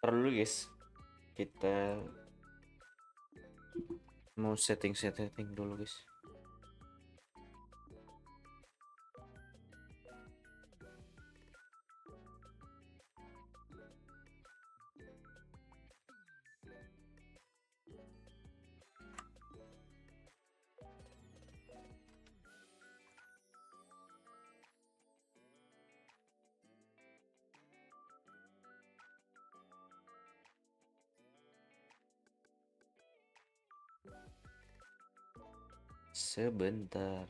Ntar dulu guys, kita mau setting dulu guys. Sebentar.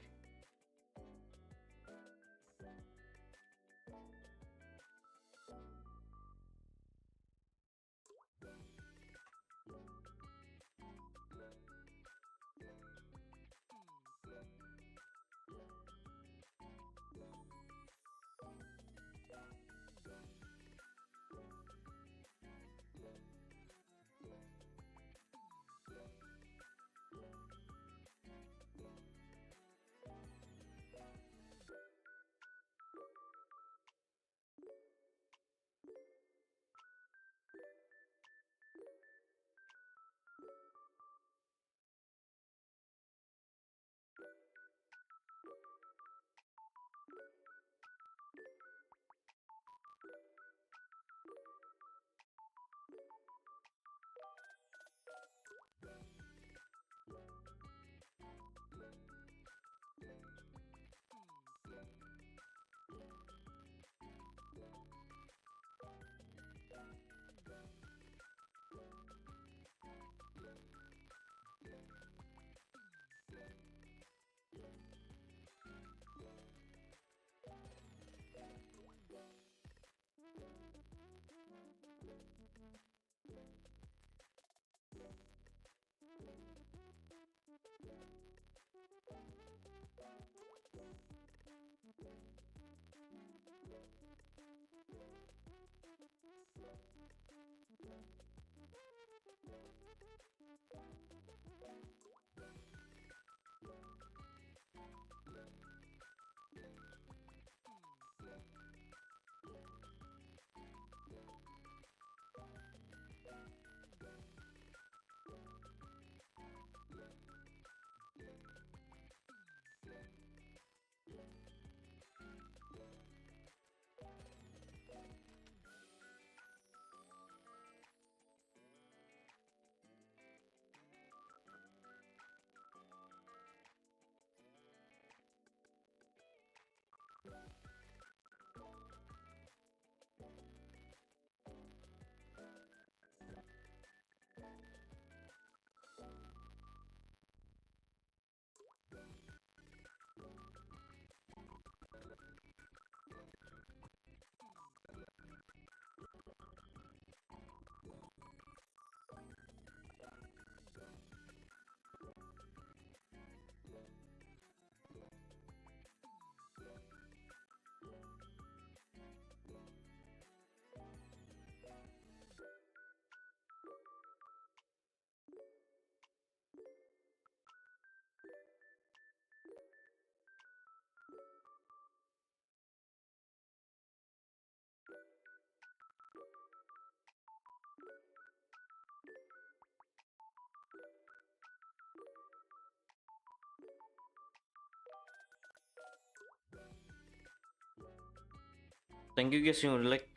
Thank you guys yang udah like.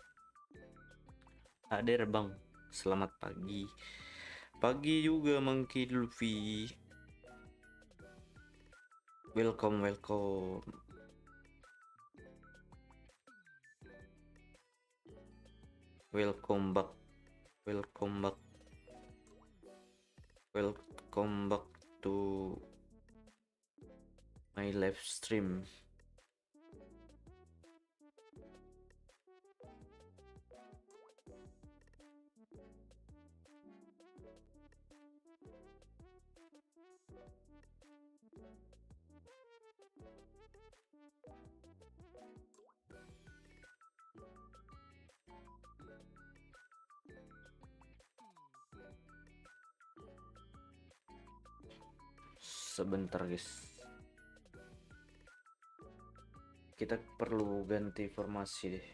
Hadir bang, selamat pagi. Pagi juga Monkey Luffy. Welcome. Welcome back. Welcome back to my live stream. Sebentar guys, kita perlu ganti formasi deh.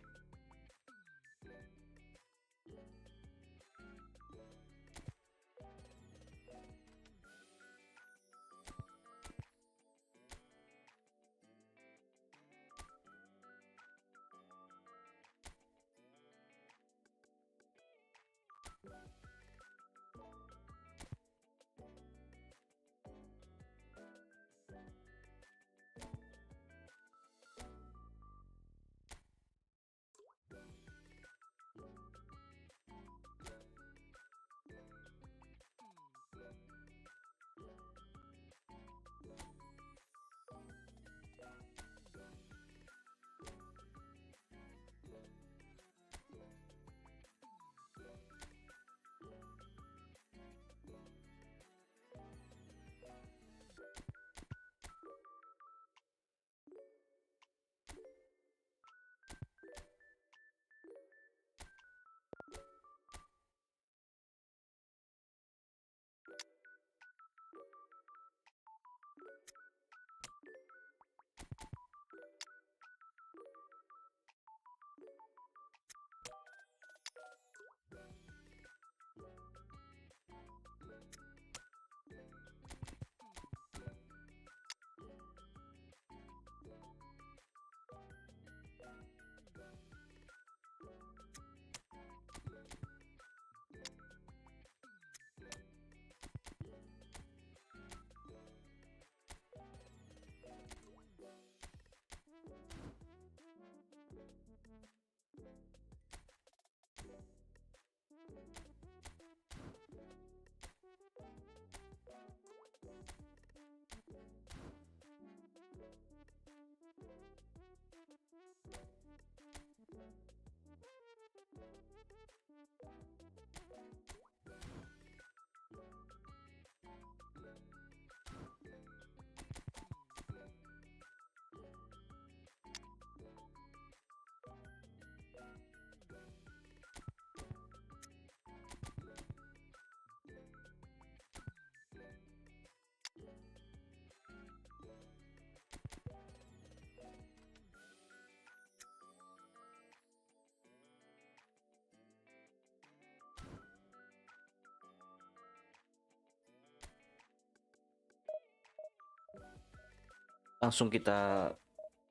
Langsung kita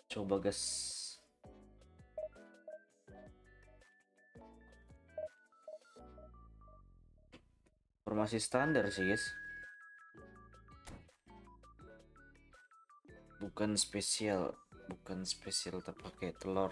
coba guys. Formasi standar sih guys, bukan spesial terpakai telur.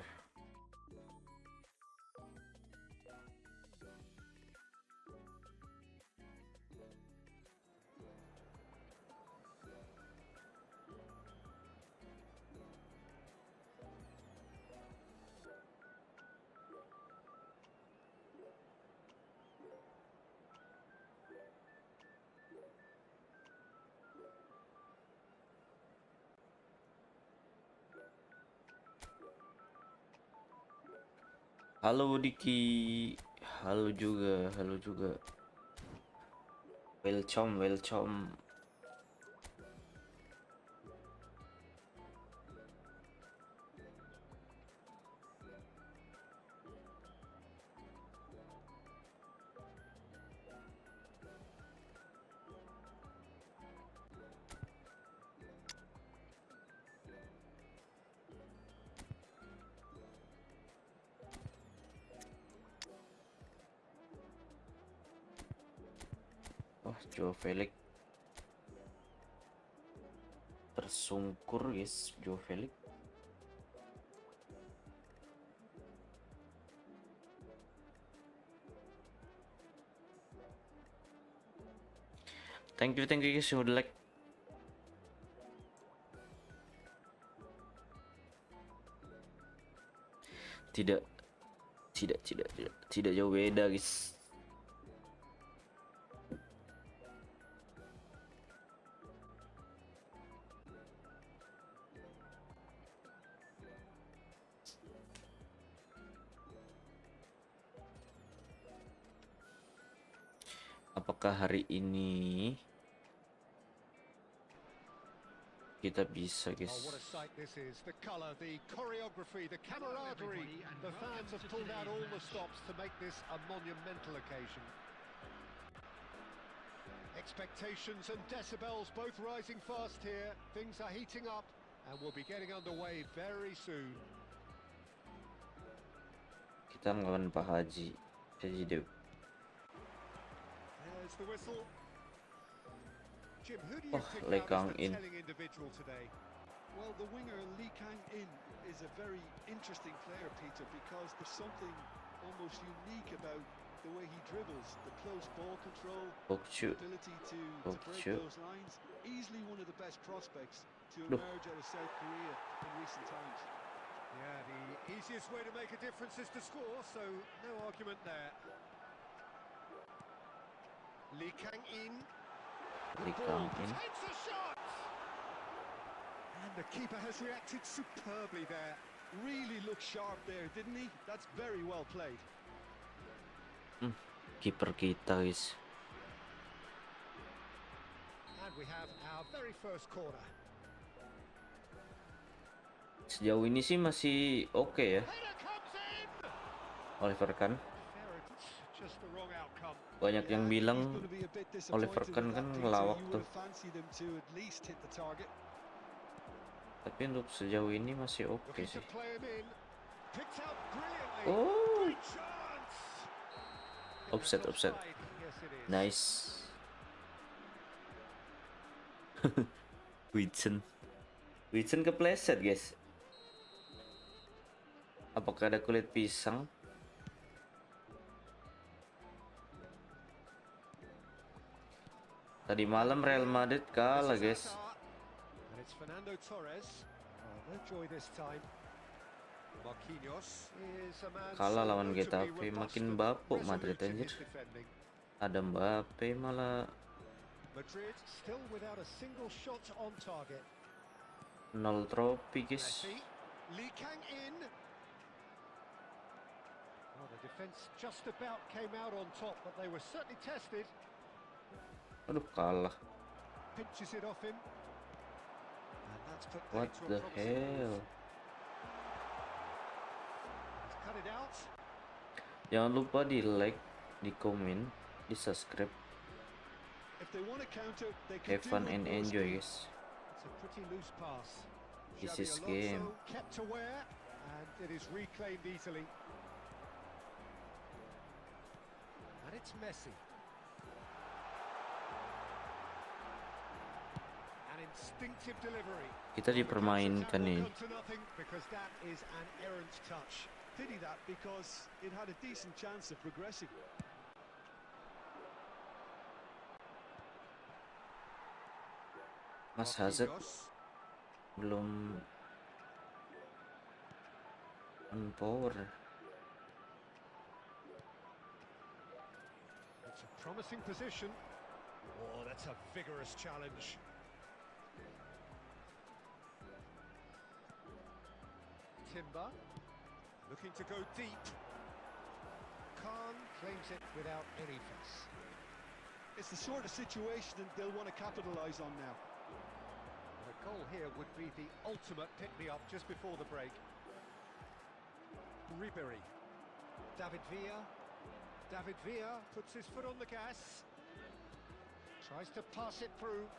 Halo Diki, halo juga. Welcome. Wah, Joe Felix tersungkur guys, Joe Felix. Thank you guys yang udah like. Tidak jauh beda guys. Apakah hari ini kita bisa guys? Oh, what a sight this is. The color, the choreography, the camaraderie. The fans have pulled out all the stops to make this a monumental occasion. Expectations and decibels both rising fast here. Things are heating up and we'll be getting underway very soon. Kita melawan Pak Haji. There's the whistle. Jim, who do you pick out as the telling individual today? Well, the winger Lee Kang-in is a very interesting player, Peter, because there's something almost unique about the way he dribbles, the close ball control, the ability to break those lines. Easily one of the best prospects to emerge out of South Korea in recent times. Yeah, the easiest way to make a difference is to score, so no argument there. Lee Kang-in. Takes a shot! And the keeper has reacted superbly there. Really looked sharp there, didn't he? That's very well played. Kiper kita guys. And we have our very first corner. Sejauh ini sih masih oke ya. Oliver Kahn. Banyak yang bilang Oliver Kahn kan ngelawak tuh. Tapi untuk sejauh ini masih oke sih. Oh. Offset. Nice. Widson kepleset guys. Apakah ada kulit pisang? Tadi malam Real Madrid kalah guys. Kalah lawan Getafe, makin bapuk Madrid anjir. Ada Mbappe malah. Nol trofi guys. Aduh, kalah. What the hell? Jangan lupa di like, di komen, di subscribe. Have fun and enjoy guys. This Xabi is game. Alonso kept aware, and it is reclaimed easily. And it's Messi. An instinctive delivery. Kita dipermainkan nih. Because that is an errant touch. Pity that, because it had a decent chance of progressing. Mas Hazard belum on power. It's a promising position. Oh, that's a vigorous challenge. Timber looking to go deep. Khan claims it without any fuss. It's the sort of situation that they'll want to capitalise on now. The goal here would be the ultimate pick-me-up just before the break. Ribery. David Villa. David Villa puts his foot on the gas. Tries to pass it through.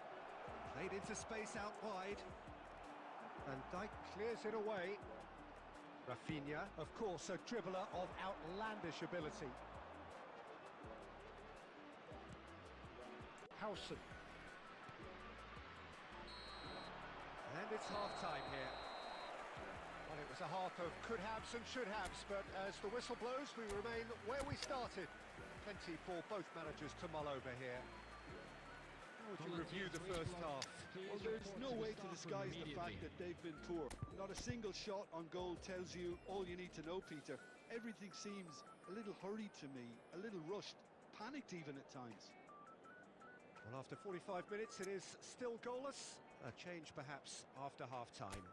Played into space out wide. Van Dijk clears it away. Rafinha, of course, a dribbler of outlandish ability. Howson. And it's half-time here. Well, it was a half of could-haves and should-haves, but as the whistle blows, we remain where we started. Plenty for both managers to mull over here. How would you review the first half? Well, there's no way to disguise the fact that they've been poor. Not a single shot on goal tells you all you need to know, Peter. Everything seems a little hurried to me, a little rushed, panicked even at times. Well, after 45 minutes, it is still goalless. A change, perhaps, after half-time.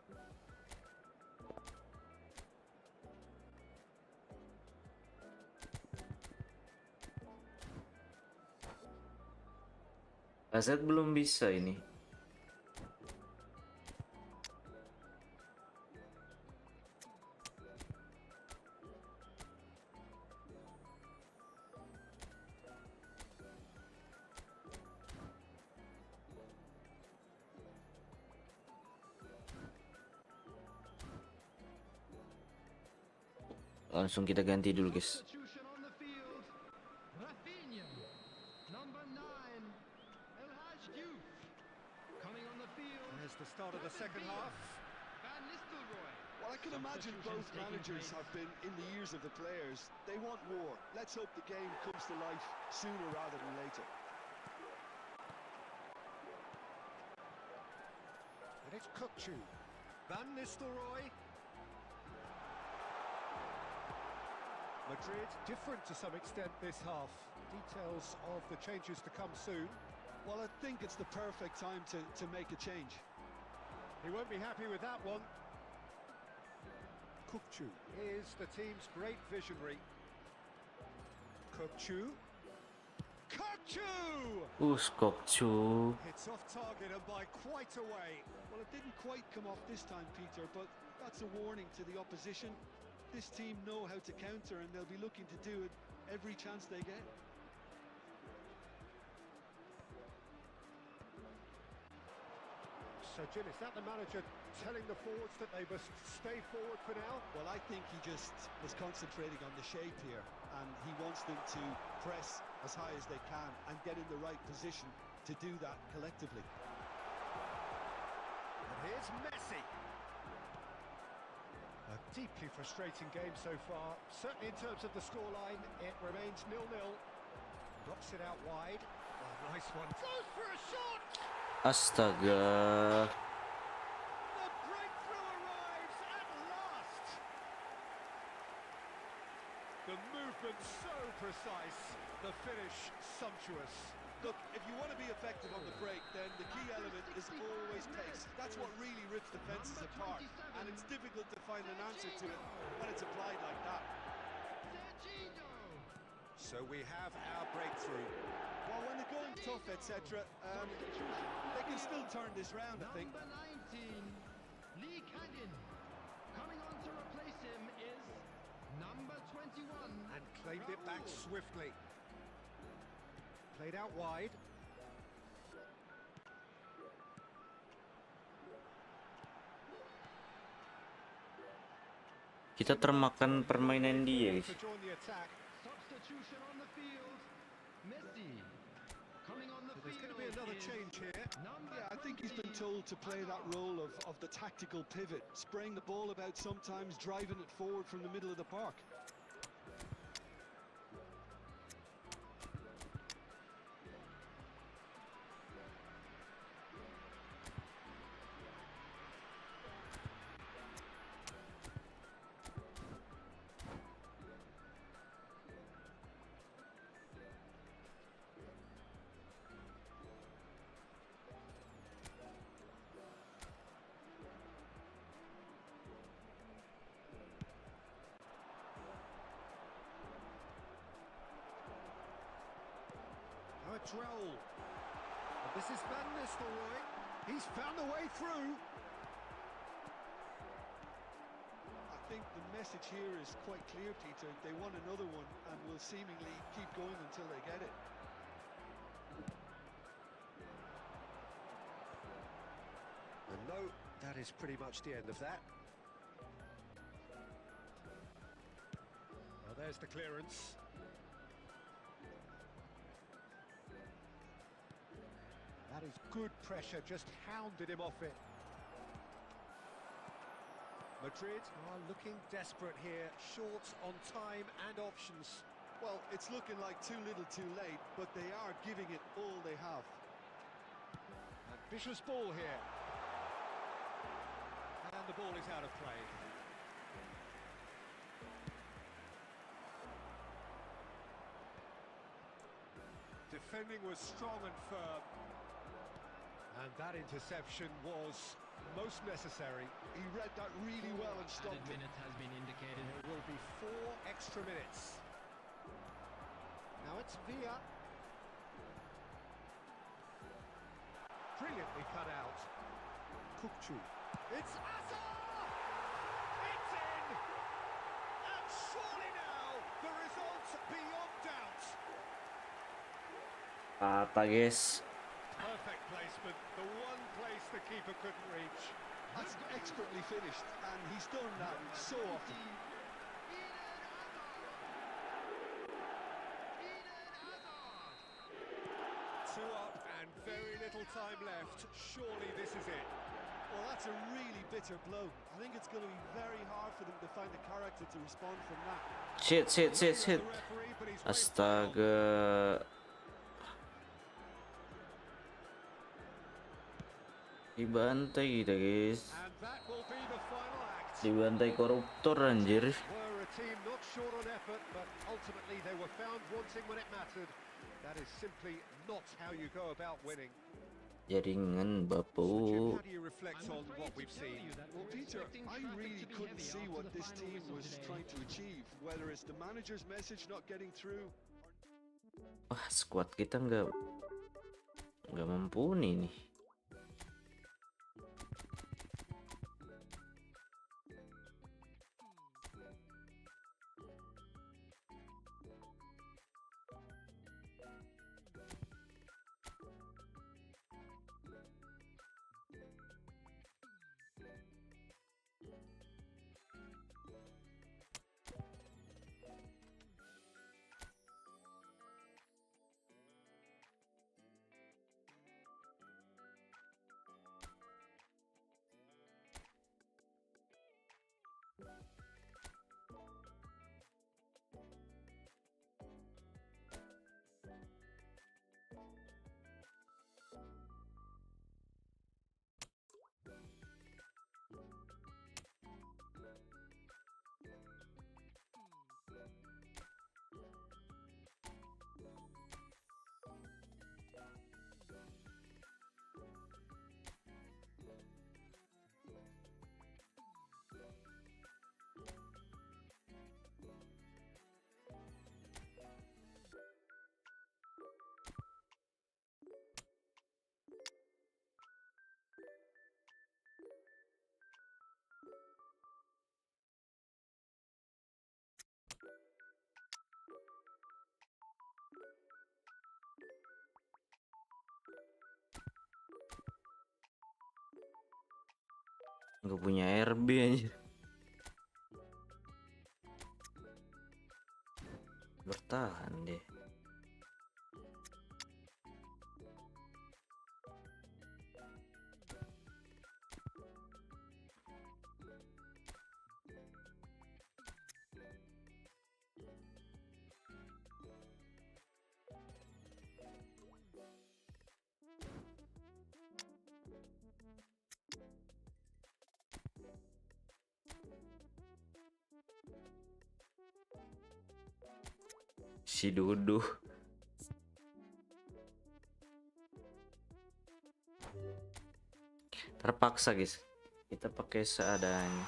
Hazard belum bisa ini. Langsung kita ganti dulu, guys. Substitution on the field. Rafinha, number 9, El Hadj Diouf. Coming on the field. There's the start of the second half. Van Nistelrooy. Well, I can imagine both managers have been in the ears of the players. They want more. Let's hope the game comes to life sooner rather than later. And it's Kukçu. Van Nistelrooy. Madrid different to some extent this half. Details of the changes to come soon. Well, I think it's the perfect time to make a change. He won't be happy with that one. Kukçu is the team's great visionary. Kukçu. Kukçu! Kukçu. It's off target and by quite a way. Well, it didn't quite come off this time, Peter, but that's a warning to the opposition. This team know how to counter, and they'll be looking to do it every chance they get. So, Jim, is that the manager telling the forwards that they must stay forward for now? Well, I think he just is concentrating on the shape here, and he wants them to press as high as they can and get in the right position to do that collectively. And here's Messi. A deeply frustrating game so far. Certainly in terms of the scoreline, it remains 0-0. Knocks it out wide. Oh, nice one. Goes for a shot! Astaga. The breakthrough arrives at last! The movement so precise. The finish sumptuous. Look, if you want to be effective on the break, then the key element is always pace. That's what really rips defenses apart, and it's difficult to find an answer to it when it's applied like that. So we have our breakthrough. Well, when they're going tough, etc., they can still turn this round, I think. Number 19, Lee Kangin. Coming on to replace him is number 21. And claimed it back swiftly. Played out wide. Kita termakan permainan dia, guys. To join the attack. Substitution on the field. Messi. Coming on the There's going field. to be another is change here. Number Yeah, I think he's been 20, told to play that role of the tactical pivot, spraying the ball about sometimes, driving it forward from the middle of the park. Now a Droll. And this is Van Nistelrooy. He's found a way through. I think the message here is quite clear, Peter. They want another one and will seemingly keep going until they get it. And no, that is pretty much the end of that. Well, there's the clearance. That is good pressure, just hounded him off it. Madrid are looking desperate here, short on time and options. Well, it's looking like too little too late, but they are giving it all they have. Ambitious ball here. And the ball is out of play. Defending was strong and firm. And that interception was most necessary. He read that really well and stopped Added it. minute has been indicated. There will be 4 extra minutes. Now it's Villa. Brilliantly cut out. Kukcu. It's Azar! It's in! And surely now, the result's beyond doubt. Rata, guys. Perfect placement, the one place the keeper couldn't reach. That's expertly finished, and he's done that so often. Two up and very little time left. Surely this is it. Well, that's a really bitter blow. I think it's going to be very hard for them to find the character to respond from that. Shit. The referee, but he's waved it on. Astaga. Dibantai kita, guys. And that will be the final act. Dibantai koruptor, anjir. Were a team not short on effort, but ultimately they were found wanting when it mattered. That is simply not how you go about winning. Jaringan, So, Jim, bapu. how do you reflect on what we've seen? Well, Peter, I really couldn't see what this team was trying to achieve, whether it's the manager's message not getting through. Wah, squad kita nggak mumpuni nih. Nggak punya RB anjir. Bertahan deh. Si Dudu. Terpaksa guys, kita pakai seadanya.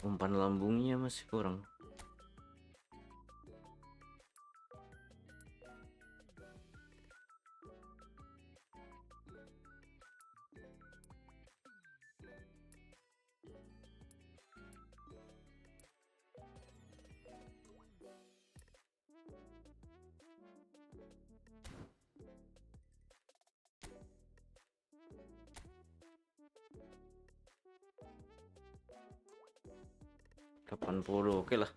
Umpan lambungnya masih kurang. Delapan puluh, oke lah.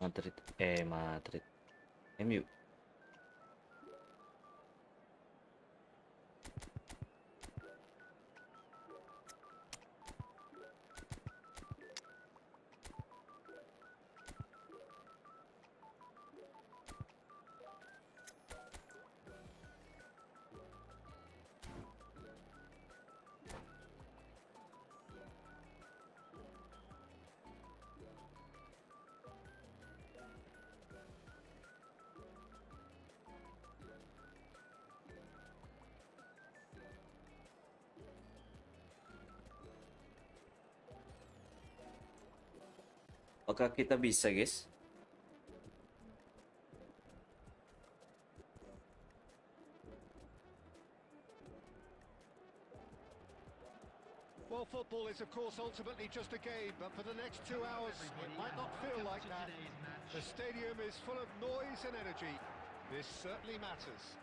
Madrid. MU. Apakah kita bisa, guys? Well, football is of course ultimately just a game, but for the next 2 hours it might not feel like that. The stadium is full of noise and energy. This certainly matters.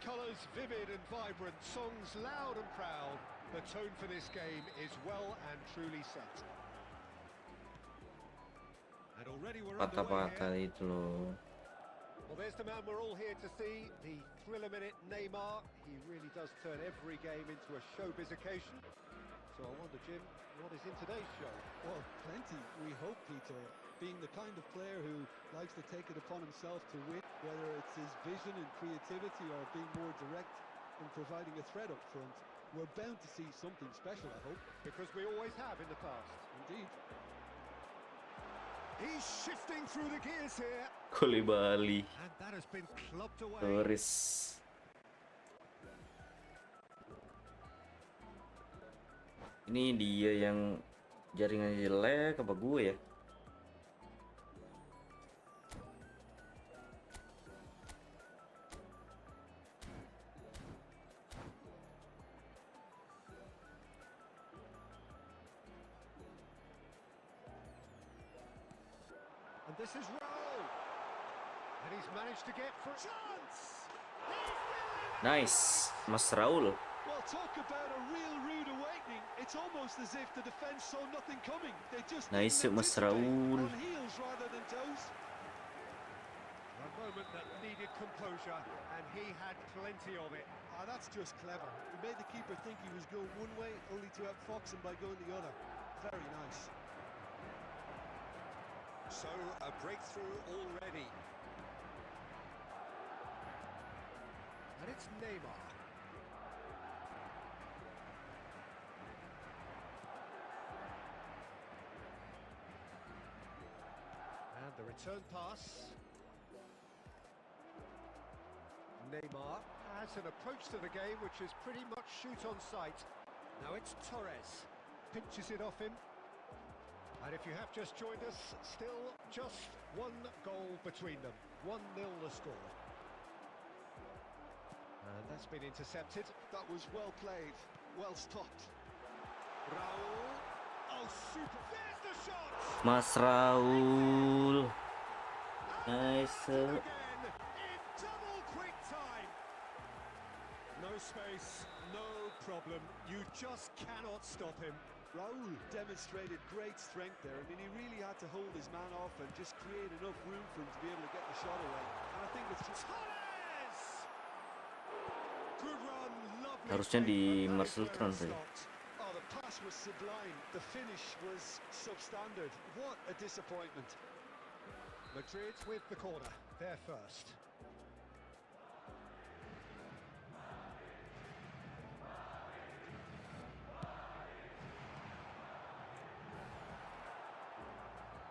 Colours vivid and vibrant, songs loud and proud. The tone for this game is well and truly set. And already we're underway here. Itu loh. Well, there's the man we're all here to see, the thriller-minute Neymar. He really does turn every game into a showbiz occasion. So I wonder, Jim, what is in today's show? Well, plenty, we hope, Peter. Being the kind of player who likes to take it upon himself to win, whether it's his vision and creativity or being more direct in providing a threat up front, we're bound to see something special, I hope. Because we always have in the past. Indeed. He's shifting through the gears here. Koulibaly. And that has been clubbed away. Torres. Ini dia yang jaringannya jelek apa gue ya? And this is Raul. And he's managed to get for chance. Nice, Mas Raul. Well, talk about a real rude awakening. It's almost as if the defense saw nothing coming. They just Nice, didn't Mas anticipate. Raul. On heels rather than toes. A moment that needed composure, and he had plenty of it. Ah, that's just clever. He made the keeper think he was going one way, only to outfox him by going the other. Very nice. So, a breakthrough already. And it's Neymar. And the return pass. Neymar has an approach to the game which is pretty much shoot on sight. Now it's Torres. Pinches it off him. And if you have just joined us, still just one goal between them. 1-0 the score. And that's been intercepted. That was well played, well stopped. Raul. Oh, super. There's the shot! Mas Raul. Nice. Again, in double quick time. No space, no problem. You just cannot stop him. Raul demonstrated great strength there. I mean, he really had to hold his man off and just create enough room for him to be able to get the shot away. And I think it's just... Torres! Good run, lovely. Harusnya di Marcel Tron tadi. Oh, the pass was sublime. The finish was substandard. What a disappointment. Madrid with the corner. They're first.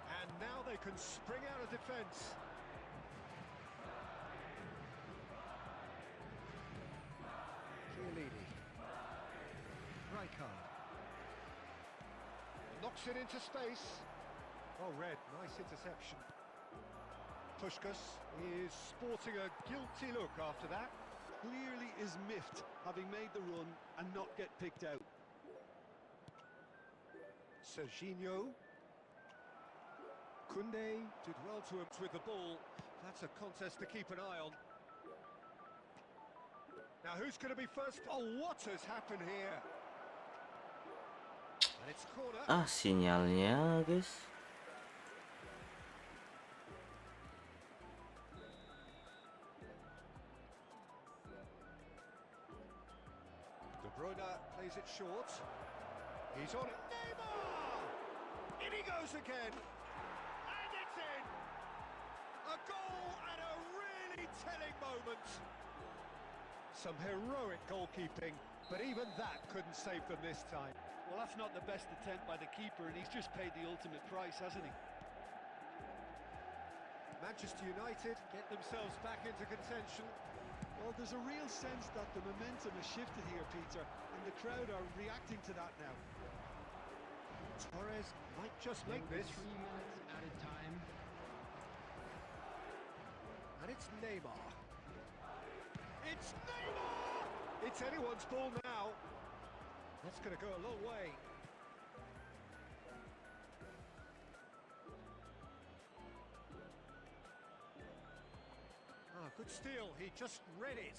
And now they can spring out of defence. Chiellini. Rijkaard. Knocks it into space. Oh, Red, nice interception. Puskás is sporting a guilty look after that. Clearly is miffed, having made the run and not get picked out. Serginho. Koundé did well to him with the ball. That's a contest to keep an eye on. Now who's going to be first? Oh, what has happened here? And it's corner. Ah, sinyalnya, guys. Bruyne plays it short. He's on it. Neymar! In he goes again. And it's in! A goal at a really telling moment. Some heroic goalkeeping, but even that couldn't save them this time. Well, that's not the best attempt by the keeper, and he's just paid the ultimate price, hasn't he? Manchester United get themselves back into contention. Well, there's a real sense that the momentum has shifted here, Peter, and the crowd are reacting to that now. Torres might just make this. 3 minutes at a time. And it's Neymar. It's Neymar! It's anyone's ball now. That's going to go a long way. Ah, good steal. He just read it.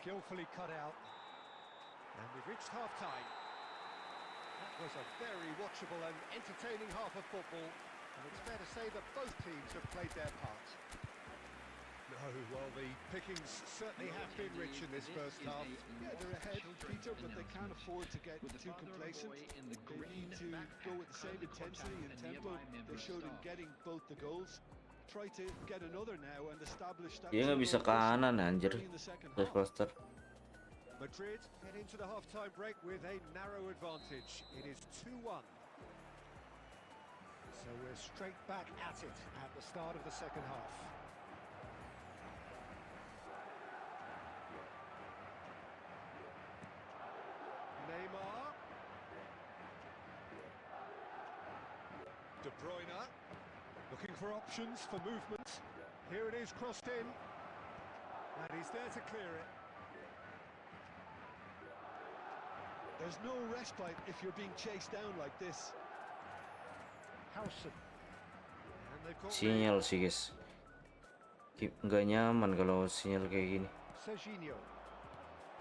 Skillfully cut out. And we've reached half-time. That was a very watchable and entertaining half of football. And it's fair to say that both teams have played their part. No, well, the pickings certainly have been rich in this first half. Yeah, they're ahead, Peter, but they can't afford to get too complacent. They need to go with the same intensity and tempo they showed in getting both the goals. Try to get another now and establish that. Dia nggak bisa kanan anjir. Foster. Madrid head into the half-time break with a narrow advantage. It is 2-1. So we're straight back at it at the start of the second half. Neymar. De Bruyne. Looking for options for movement. Here it is, crossed in. And he's there to clear it. There's no respite if you're being chased down like this. Howson. And they've got Sinyal sih guys. Nggak nyaman kalau sinyal kayak gini. Serginho.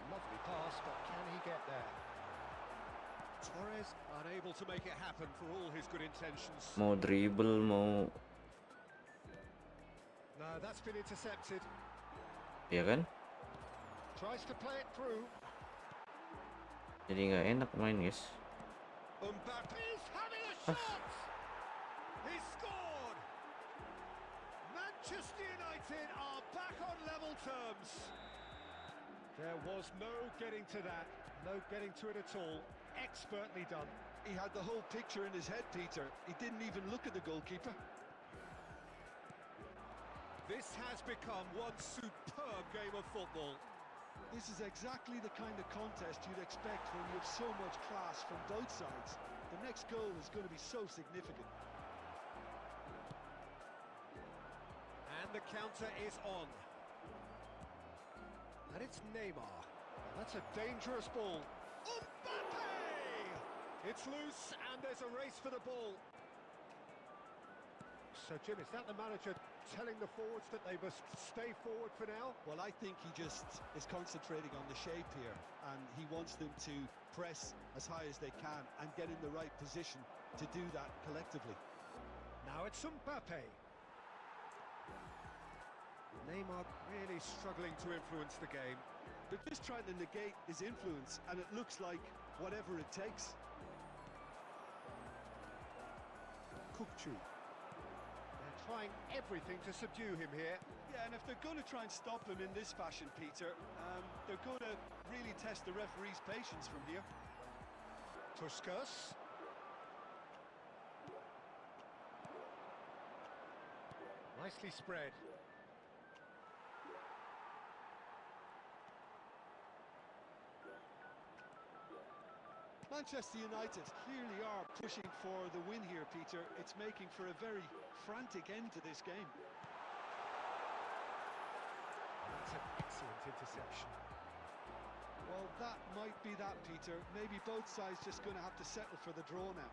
Lovely pass, but can he get there? Torres unable to make it happen for all his good intentions. Mau dribble, mau... No, that's been intercepted. Ya kan? Tries to play it through. Jadi nggak enak main guys. Mbappe's having a shot! He scored! Manchester United are back on level terms. There was no getting to that, no getting to it at all. Expertly done. He had the whole picture in his head, Peter. He didn't even look at the goalkeeper. This has become one superb game of football. This is exactly the kind of contest you'd expect when you have so much class from both sides. The next goal is going to be so significant. And the counter is on. And it's Neymar. That's a dangerous ball. Mbappe! It's loose and there's a race for the ball. So Jim, is that the manager telling the forwards that they must stay forward for now? Well, I think he just is concentrating on the shape here, and he wants them to press as high as they can and get in the right position to do that collectively. Now it's Mbappe. Neymar really struggling to influence the game. They're just trying to negate his influence, and it looks like whatever it takes. Kukçu. They're trying everything to subdue him here. Yeah, and if they're going to try and stop him in this fashion, Peter, they're going to really test the referee's patience from here. Puskas. Nicely spread. Manchester United clearly are pushing for the win here, Peter. It's making for a very frantic end to this game. That's an excellent interception. Well, that might be that, Peter. Maybe both sides just going to have to settle for the draw now.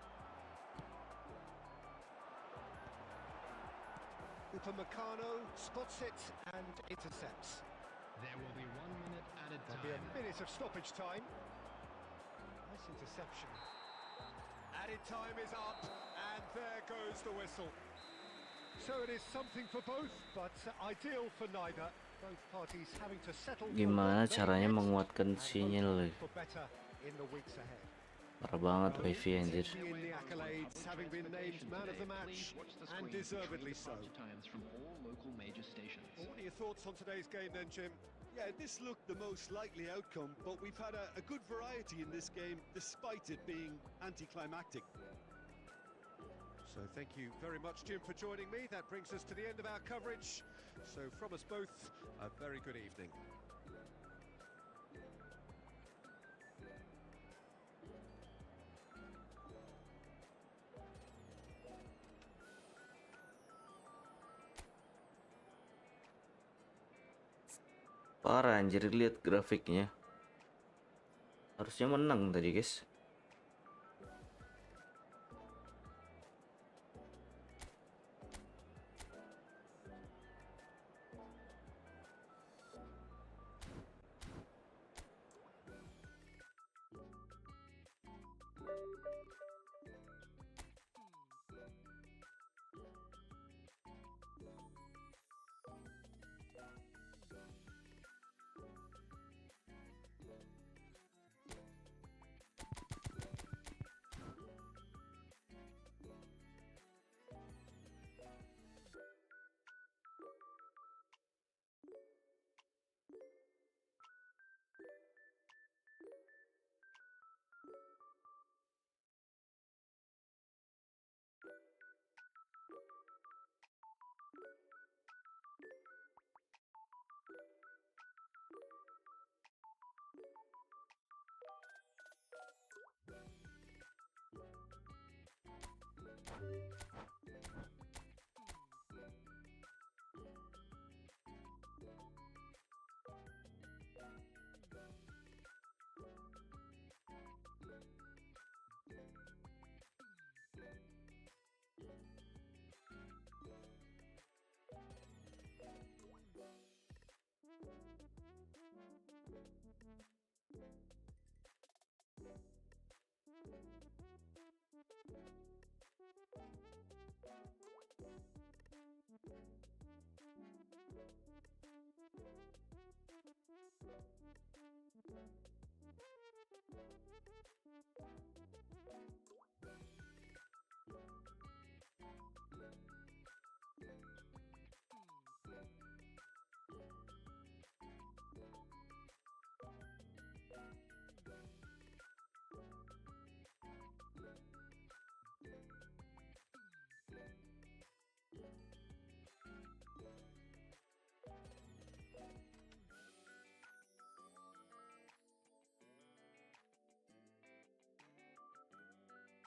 Upamecano spots it and intercepts. There will be 1 minute at a There'll be a time. minute of stoppage time. Nice interception. Added time is up, and there goes the whistle. So it is something for both, but ideal for neither. Both parties having to settle for Gimana what they caranya get menguatkan and sinyal hoping ya? for better in the weeks ahead. Parah banget No, wifi anjir. taking in the accolades, having been named man of the match, and deservedly so. Well, what are your thoughts on today's game then, Jim? Yeah, this looked the most likely outcome, but we've had a good variety in this game, despite it being anticlimactic. So thank you very much, Jim, for joining me. That brings us to the end of our coverage. So from us both, a very good evening. Parah anjir, lihat grafiknya. Harusnya menang tadi, guys.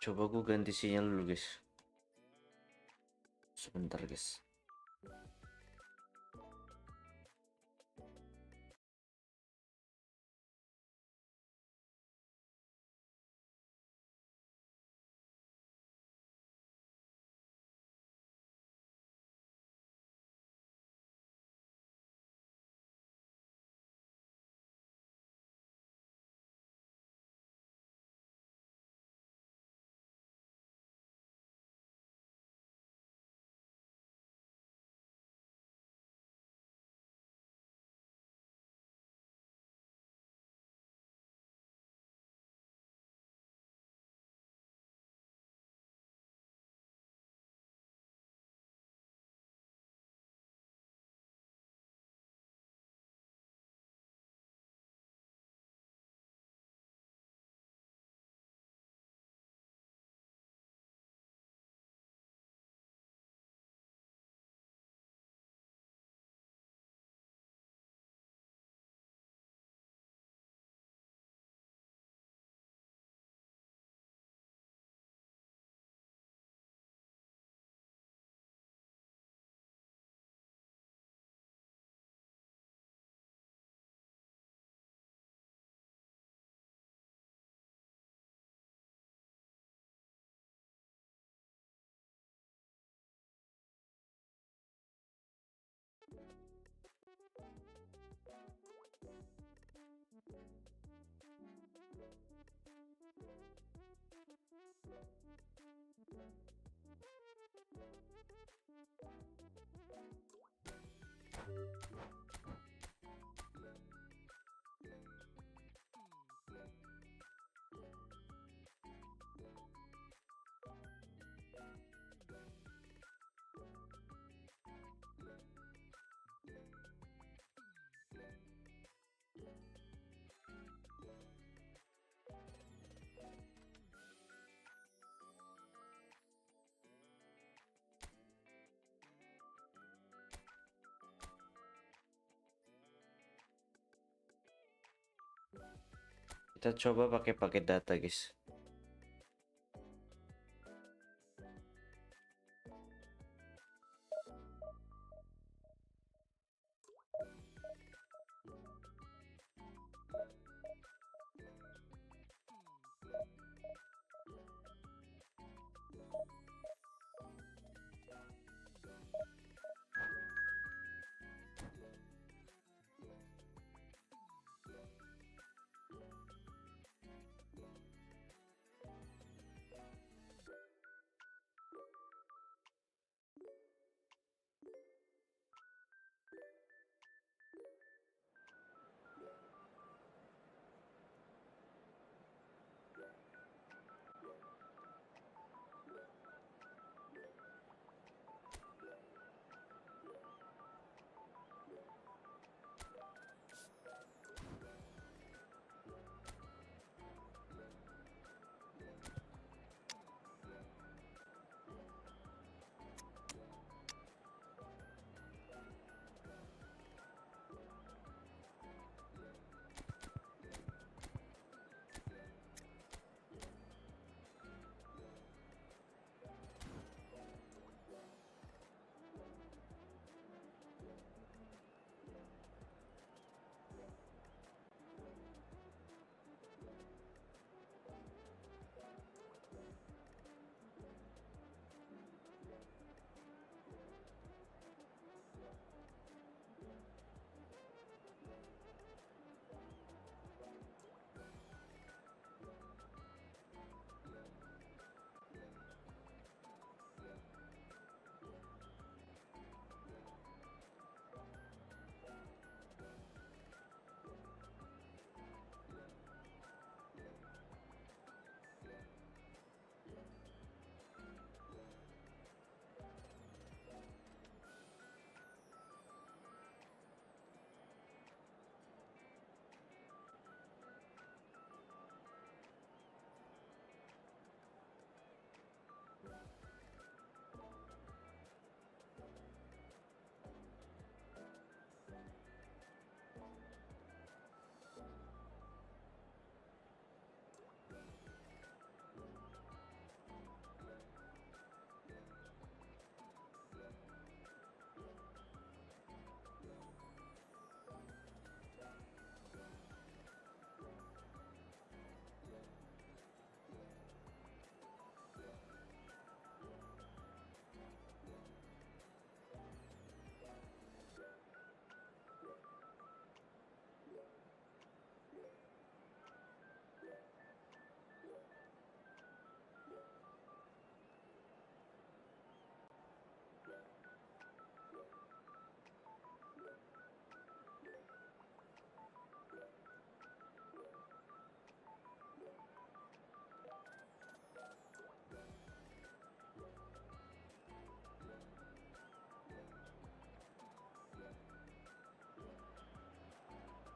Coba gue ganti sinyal dulu, guys. Sebentar, guys. Kita coba pakai paket data, guys.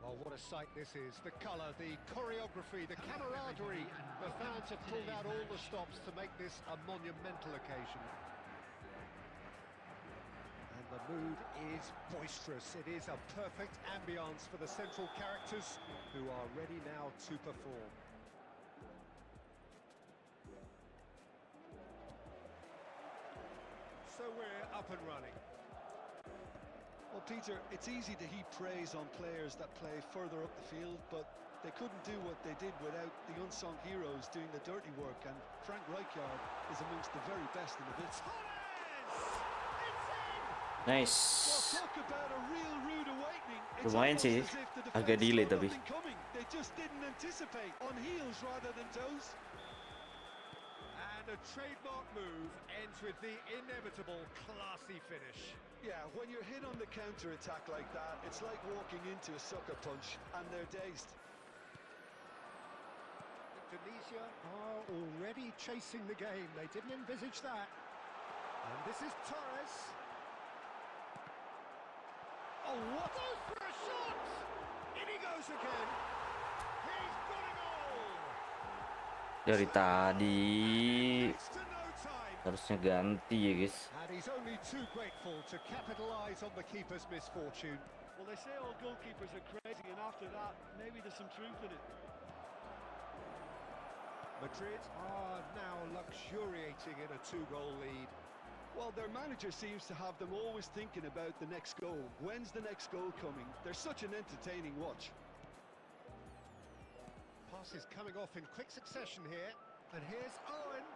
Oh, what a sight this is. The colour, the choreography, the camaraderie. The fans have pulled out all the stops to make this a monumental occasion. And the mood is boisterous. It is a perfect ambience for the central characters who are ready now to perform. So we're up and running. Well, Peter, it's easy to heap praise on players that play further up the field, but they couldn't do what they did without the unsung heroes doing the dirty work, and Frank Rijkaard is amongst the very best in the business. Nice. Well, talk about a real rude awakening. It's Lumayan almost sih, as if the agak defense delay saw tapi. nothing coming. They just didn't anticipate, on heels rather than toes. And the trademark move ends with the inevitable classy finish. Yeah, when you're hit on the counter-attack like that, it's like walking into a sucker punch and they're dazed. Indonesia are already chasing the game. They didn't envisage that. And this is Torres. Oh, what a for a shot! In he goes again. He's got a goal. Dari tadi Next to no time. harusnya ganti ya guys. And he's only too grateful to capitalise on the keeper's misfortune. Well, they say all goalkeepers are crazy, and after that, maybe there's some truth in it. Madrid are now luxuriating in a 2-goal lead. Well, their manager seems to have them always thinking about the next goal. When's the next goal coming? They're such an entertaining watch. Passes coming off in quick succession here. And here's Owen.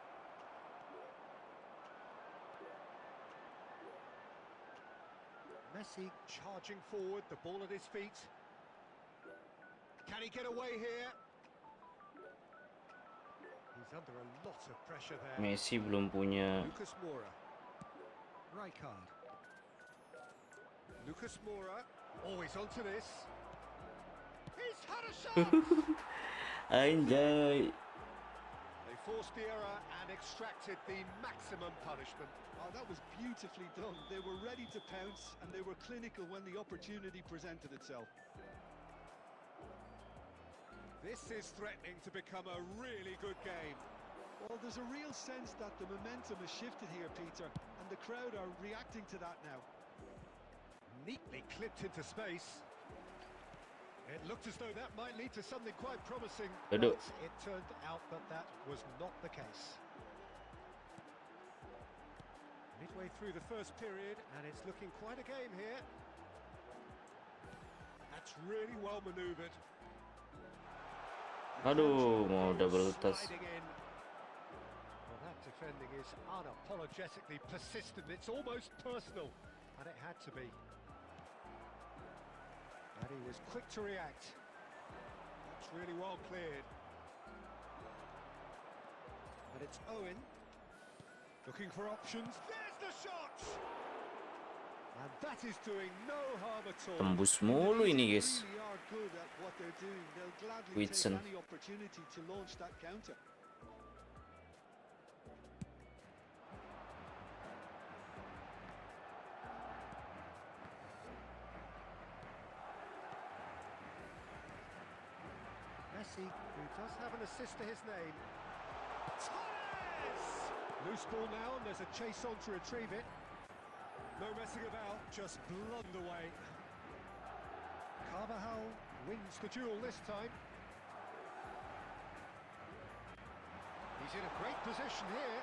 Messi charging forward, the ball at his feet. Can he get away here? He's under a lot of pressure there. Messi belum punya. Lucas Moura. Rijkaard. Lucas Moura. Always onto this. He's had a shot! Anjay. They forced the error and extracted the maximum punishment. Oh, that was beautifully done. They were ready to pounce, and they were clinical when the opportunity presented itself. This is threatening to become a really good game. Well, there's a real sense that the momentum has shifted here, Peter, and the crowd are reacting to that now. Neatly clipped into space. It looked as though that might lead to something quite promising, but Aduh. it turned out that that was not the case. Midway through the first period, and it's looking quite a game here. That's really well manoeuvred. Aduh, mau double touch. Sliding in. Well, that defending is unapologetically persistent. It's almost personal, and it had to be. And he was quick to react. That's really well cleared. And it's Owen. Looking for options. There's the shot! And that is doing no harm at all. Tembus mulu ini guys. Really are good at what they're doing. They'll gladly Whitson. take any opportunity to launch that counter. Messi, who does have an assist to his name. Torres! Loose ball now, and there's a chase on to retrieve it. No messing about, just blunder away. Carvajal wins the duel this time. He's in a great position here.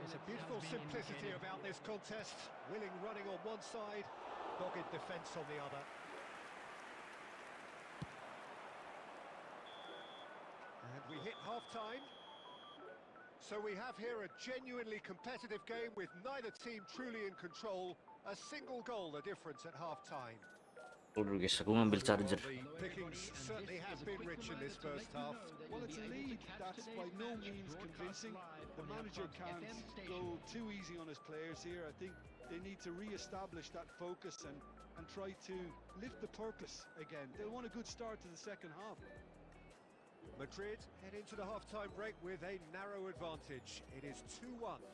There's a beautiful simplicity about this contest. Willing running on one side, dogged defence on the other. And we hit half-time. So we have here a genuinely competitive game with neither team truly in control. A single goal the difference at half-time. Udah guys, aku ngambil charger. The pickings certainly have been rich in this first half. Well, it's a lead that's by no means convincing. The manager can't go too easy on his players here. I think they need to re-establish that focus and try to lift the purpose again. They'll want a good start to the second half. Madrid head into the half-time break with a narrow advantage. It is 2-1.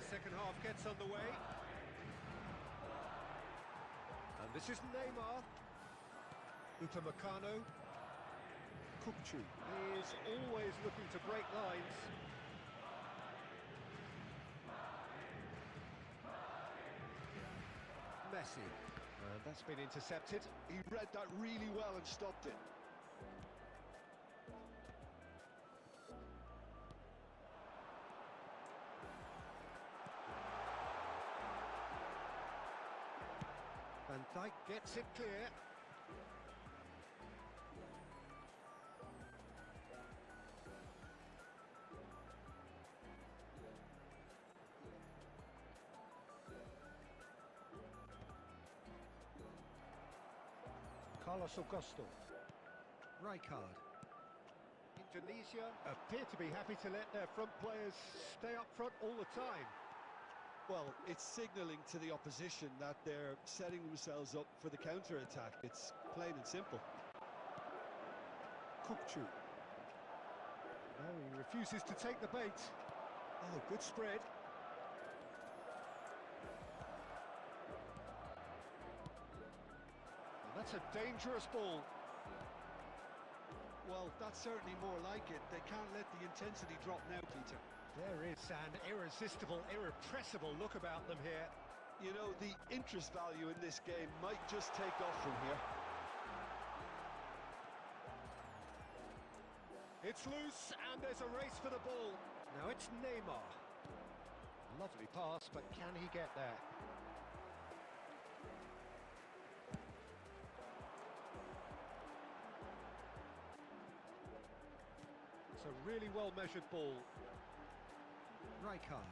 Second half gets underway. And this is Neymar. Upamecano. Kukcu is always looking to break lines. Messi. And that's been intercepted. He read that really well and stopped it. Van Dijk gets it clear. Carlos Augusto. Rijkaard. Indonesia appear to be happy to let their front players stay up front all the time. Well, it's signalling to the opposition that they're setting themselves up for the counter-attack. It's plain and simple. Kukçu. No, he refuses to take the bait. Oh, good spread. And that's a dangerous ball. Well, that's certainly more like it. They can't let the intensity drop now, Peter. There is an irresistible, irrepressible look about them here. You know, the interest value in this game might just take off from here. It's loose, and there's a race for the ball. Now it's Neymar. Lovely pass, but can he get there? It's a really well-measured ball. Rijkaard.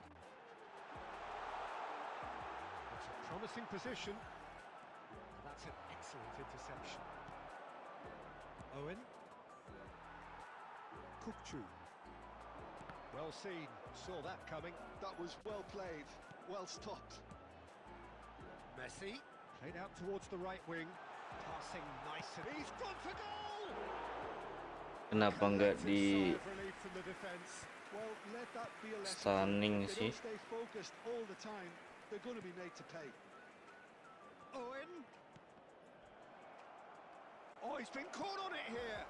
It's a promising position. That's an excellent interception. Owen. Kukçu. Well seen, saw that coming. That was well played, well stopped. Messi. Played out towards the right wing. Passing nice and he's gone for goal! Kenapa nggak di Sigh of relief from the defence. Well, let that be a lesson. stunning They sih? don't stay focused all the time. They're going to be made to pay. Owen. Oh, he's been caught on it here.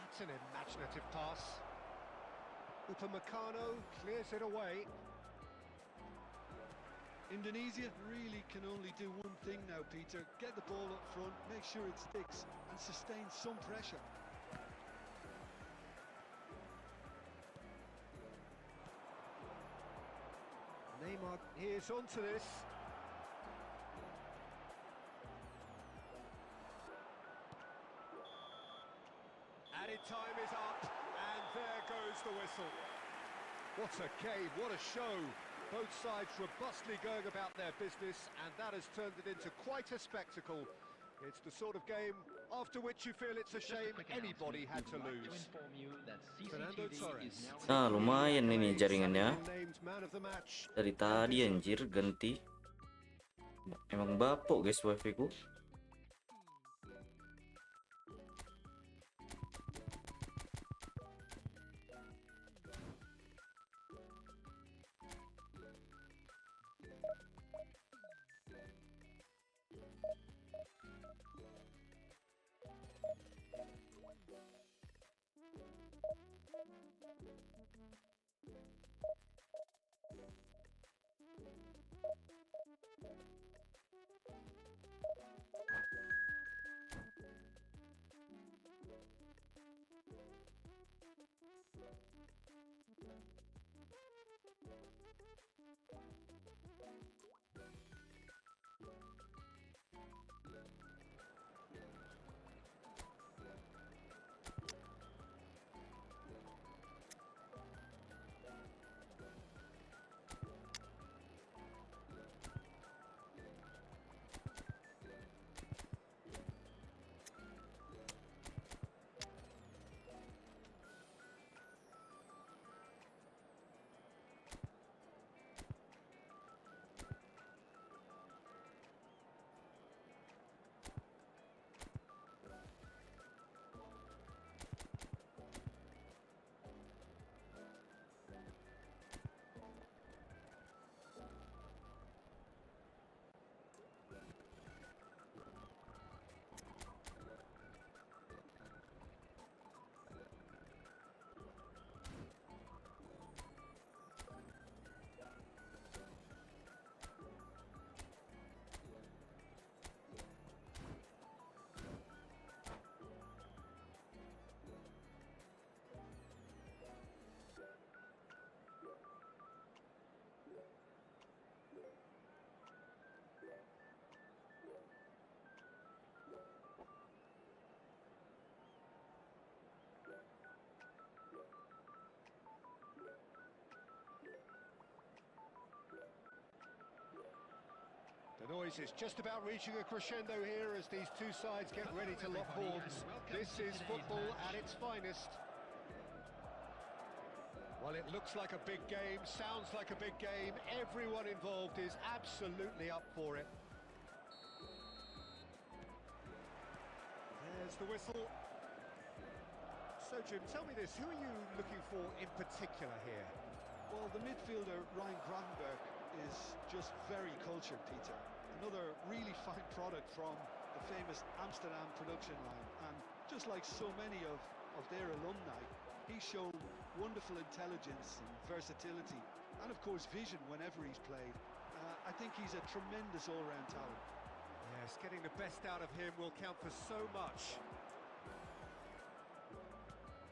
That's an imaginative pass. Upamecano clears it away. Indonesia really can only do one thing now, Peter. Get the ball up front, make sure it sticks, and sustain some pressure. Neymar here's onto this. Added time is up, and there goes the whistle. What a game, what a show. Both sides robustly going about their business, and that has turned it into quite a spectacle. It's the sort of game after which you feel it's a shame anybody had to lose. Fernando Torres. Nah, lumayan ini jaringannya. Named man of the match. Dari tadi anjir ganti. Emang bapuk guys wifi ku. boys. It's just about reaching a crescendo here as these two sides get ready to lock horns. This is football at its finest. Well, it looks like a big game, sounds like a big game. Everyone involved is absolutely up for it. There's the whistle. So, Jim, tell me this, who are you looking for in particular here? Well, the midfielder, Ryan Gravenberg, is just very cultured, Peter. Another really fine product from the famous Amsterdam production line. And just like so many of their alumni, he's shown wonderful intelligence and versatility. And, of course, vision whenever he's played. I think he's a tremendous all-round talent. Yes, getting the best out of him will count for so much.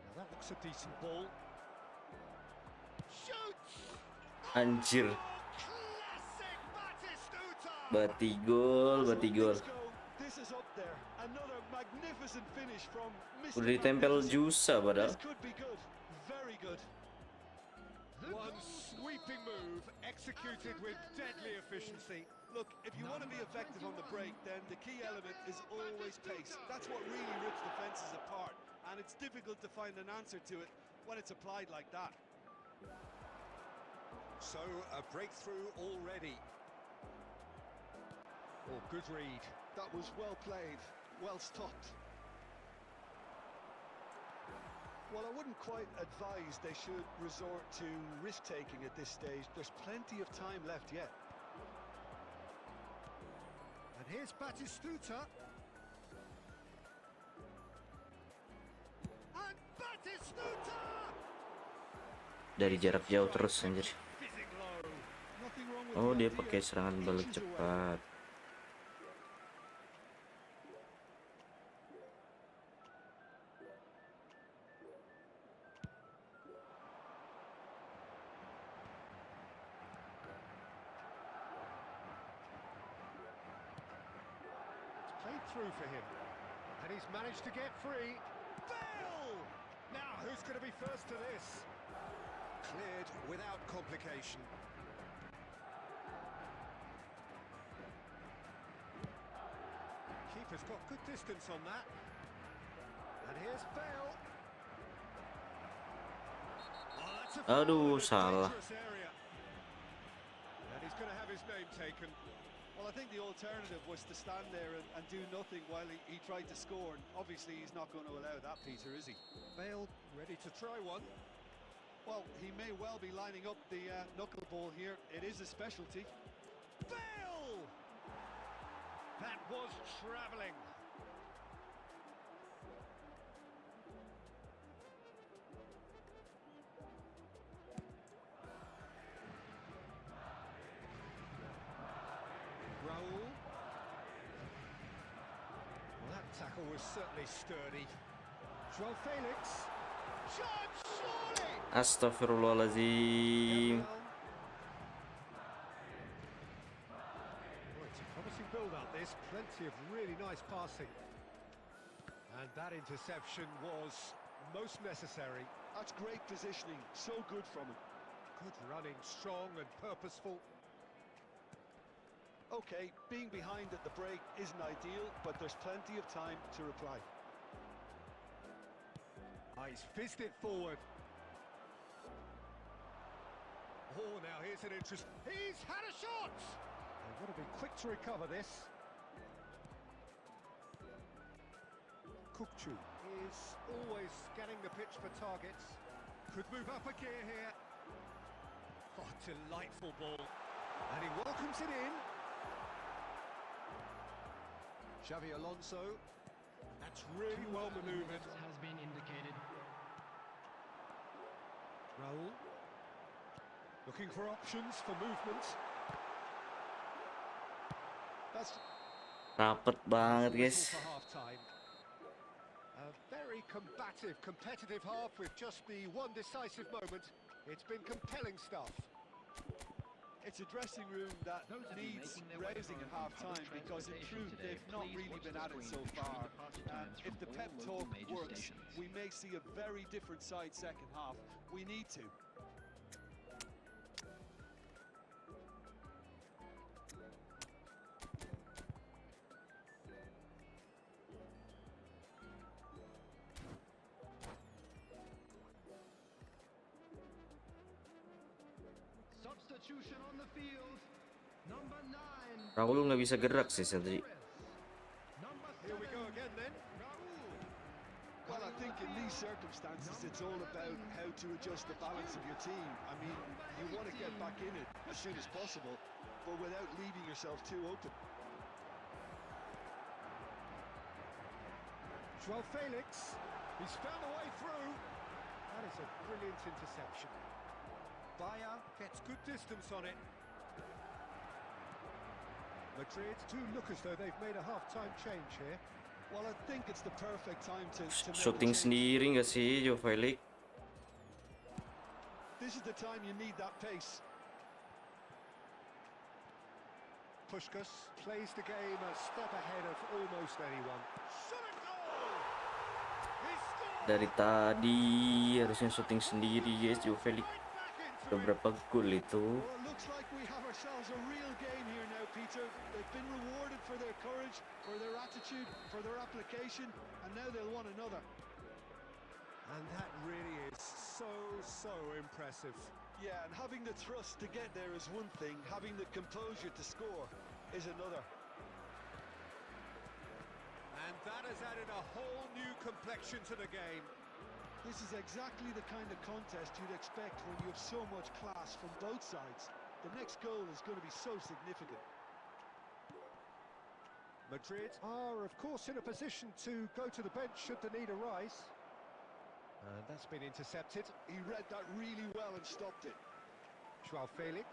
Now that looks a decent ball. Shoots! Anjir. Classic Batistuta! Batigol. This is up there. Another magnificent finish from Mr. Udah ditempel Jusa padahal. This could be good. Very good. One sweeping move, executed with deadly efficiency. Look, if you want to be effective on the break, then the key element is always pace. That's what really rips defenses apart, and it's difficult to find an answer to it when it's applied like that. So, a breakthrough already. Oh, good read. That was well played, well stopped. Well, I wouldn't quite advise they should resort to risk-taking at this stage. There's plenty of time left yet. And here's Batistuta. And Batistuta! Dari jarak jauh terus anjir. Fizzing low. Nothing wrong with Oh, the dia idea. pakai serangan balik Choose well. cepat. Played through for him. And he's managed to get free. Bale! Now, who's going to be first to this? Cleared without complication. Keeper's got good distance on that. And here's Bale. Oh, that's a foul Aduh, in a salah. dangerous area. And he's going to have his name taken. Well, I think the alternative was to stand there and do nothing while he tried to score. And obviously, he's not going to allow that, Peter, is he? Bale ready to try one. Well, he may well be lining up the knuckleball here. It is a specialty. Bale! That was travelling. Raul. Well, that tackle was certainly sturdy. Joao Felix. Shot, surely! Astagfirullahaladzim. Well, it's a promising build-up, this. Plenty of really nice passing. And that interception was most necessary. That's great positioning. So good from him. Good running, strong and purposeful. Okay, being behind at the break isn't ideal, but there's plenty of time to reply. Ah, he's fizzed it forward. Oh, now here's an interest. He's had a shot! They've got to be quick to recover this. Kukcu is always scanning the pitch for targets. Could move up a gear here. Oh, delightful ball. And he welcomes it in. Xavi Alonso. That's really well manoeuvred. Has been indicated. Raul. Looking for options for movement. That's Rapet banget, guys. For half-time. A very combative, competitive half with just the one decisive moment. It's been compelling stuff. It's a dressing room that Those of you needs making their way raising at home from half-time public because in transportation truth today, they've not please really watch been the at it so screen far. between departure times If from the all pep local talk major works, stations. we may see a very different side second half. We need to. substitution on the field. Number 9. Raul nggak bisa gerak sih tadi. Number Here we 7. go again then. Raul. Well, I think in these circumstances, it's all about how to adjust the balance of your team. I mean, you want to get back in it as soon as possible, but without leaving yourself too open. Joao Felix, he's found a way through. That is a brilliant interception. Bayer gets good distance on it. Madrid do look as though they've made a half-time change here. Well, I think it's the perfect time to make Shooting the change. sendiri nggak sih Joao Felix? This is the time you need that pace. Puskás plays the game a step ahead of almost anyone. Shot a goal! He scored! Dari tadi harusnya shooting sendiri guys Joao Felix. Right back into Udah it. berapa gol itu? Well, it looks like we have ourselves a real game here now, Peter. They've been rewarded for their courage, for their attitude, for their application, and now they'll want another. And that really is so impressive. Yeah, and having the thrust to get there is one thing, having the composure to score is another. And that has added a whole new complexion to the game. This is exactly the kind of contest you'd expect when you have so much class from both sides. The next goal is going to be so significant. Madrid are, of course, in a position to go to the bench should the need arise. That's been intercepted. He read that really well and stopped it. Joao Felix,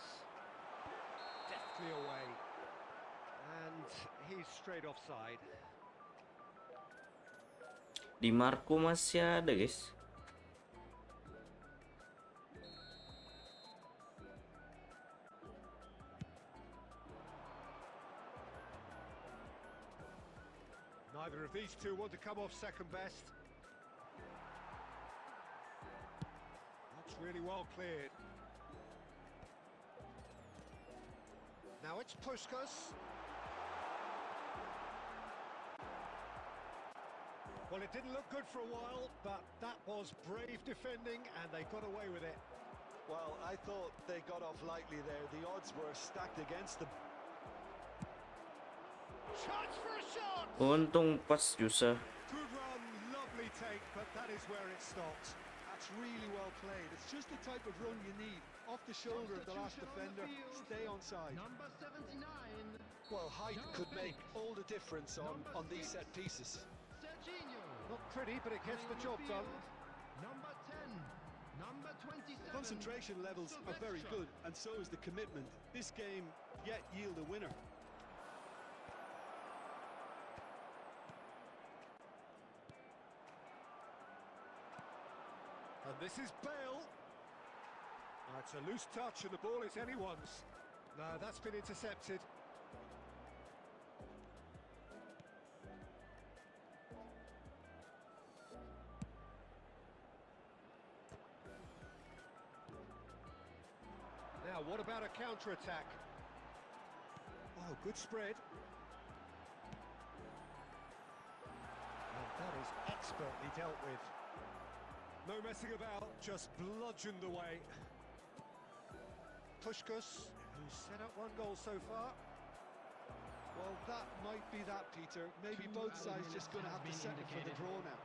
deftly away. And he's straight offside. Di Marco masih ada guys. Neither of these two want to come off second best. That's really well cleared. Now it's Puskás. Well, it didn't look good for a while, but that was brave defending and they got away with it. Well, I thought they got off lightly there. The odds were stacked against them. Chance for a shot! Untung pas Yusa. Good run, lovely take, but that is where it stopped. That's really well played. It's just the type of run you need. Off the shoulder of the last defender, stay onside. Number 79. Well, height could make all the difference on these set pieces. Serginho. Not pretty, but it gets the job done. Number 10. Number 27. Concentration levels are very good, and so is the commitment. This game yet yield a winner. And this is Bale. It's a loose touch and the ball is anyone's. No, that's been intercepted. Now, what about a counter-attack? Oh, good spread. And that is expertly dealt with. No messing about, just bludgeoned away. Puskás, who's set up one goal so far. Well, that might be that, Peter. Maybe both sides just going to have to settle for the draw now.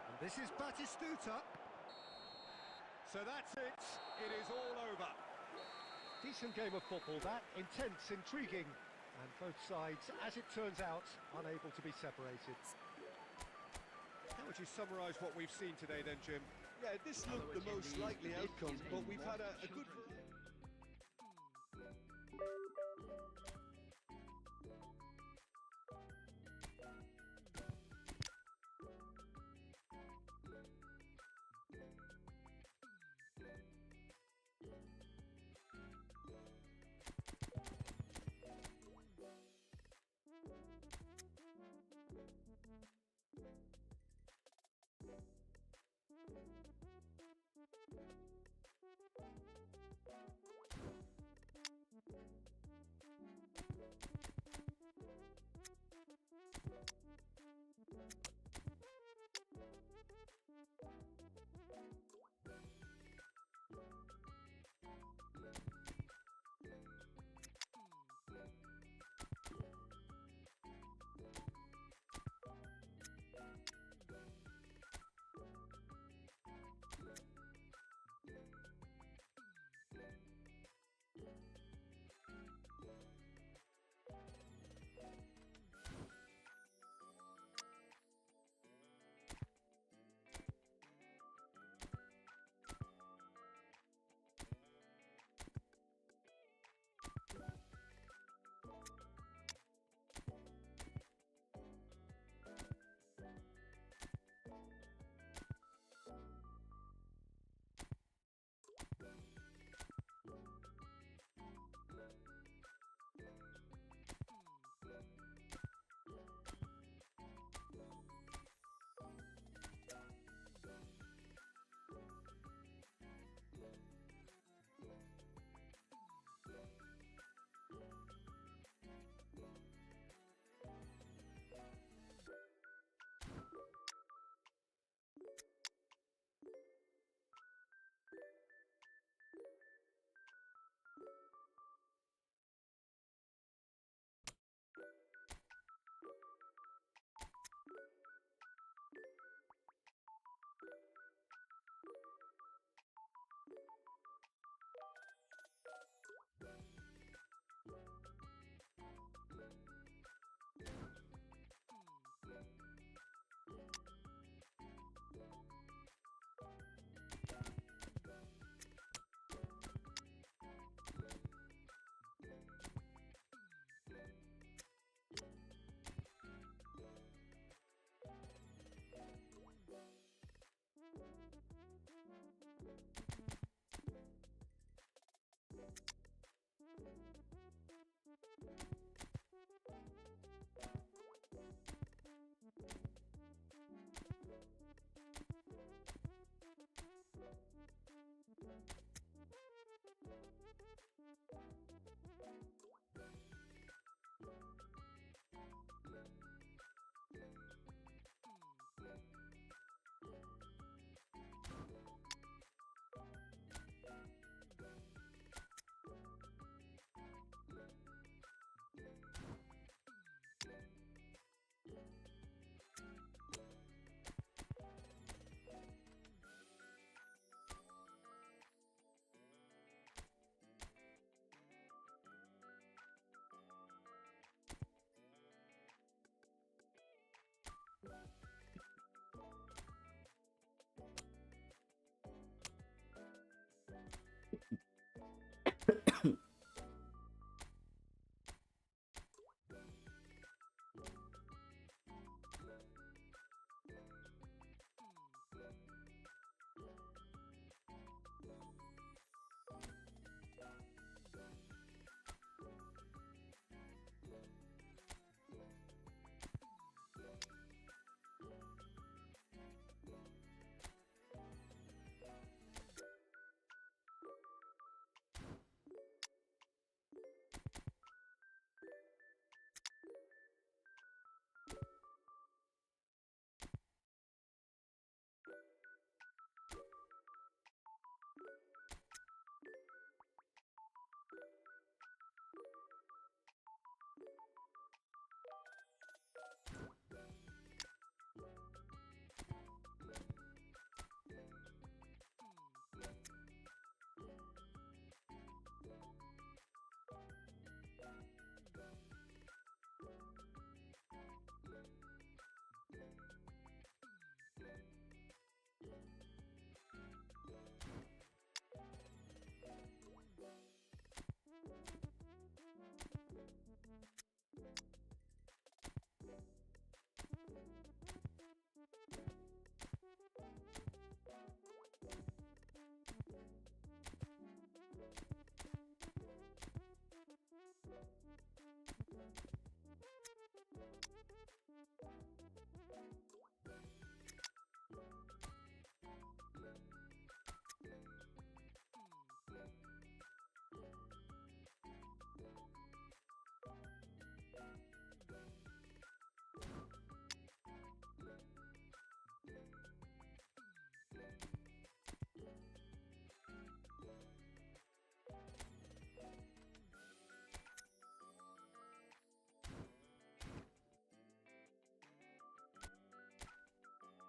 And this is Batistuta. So that's it. It is all over. Decent game of football, that. Intense, intriguing. And both sides, as it turns out, unable to be separated. How would you summarise what we've seen today then, Jim? Yeah, this looked the most likely outcome, but we've had a good...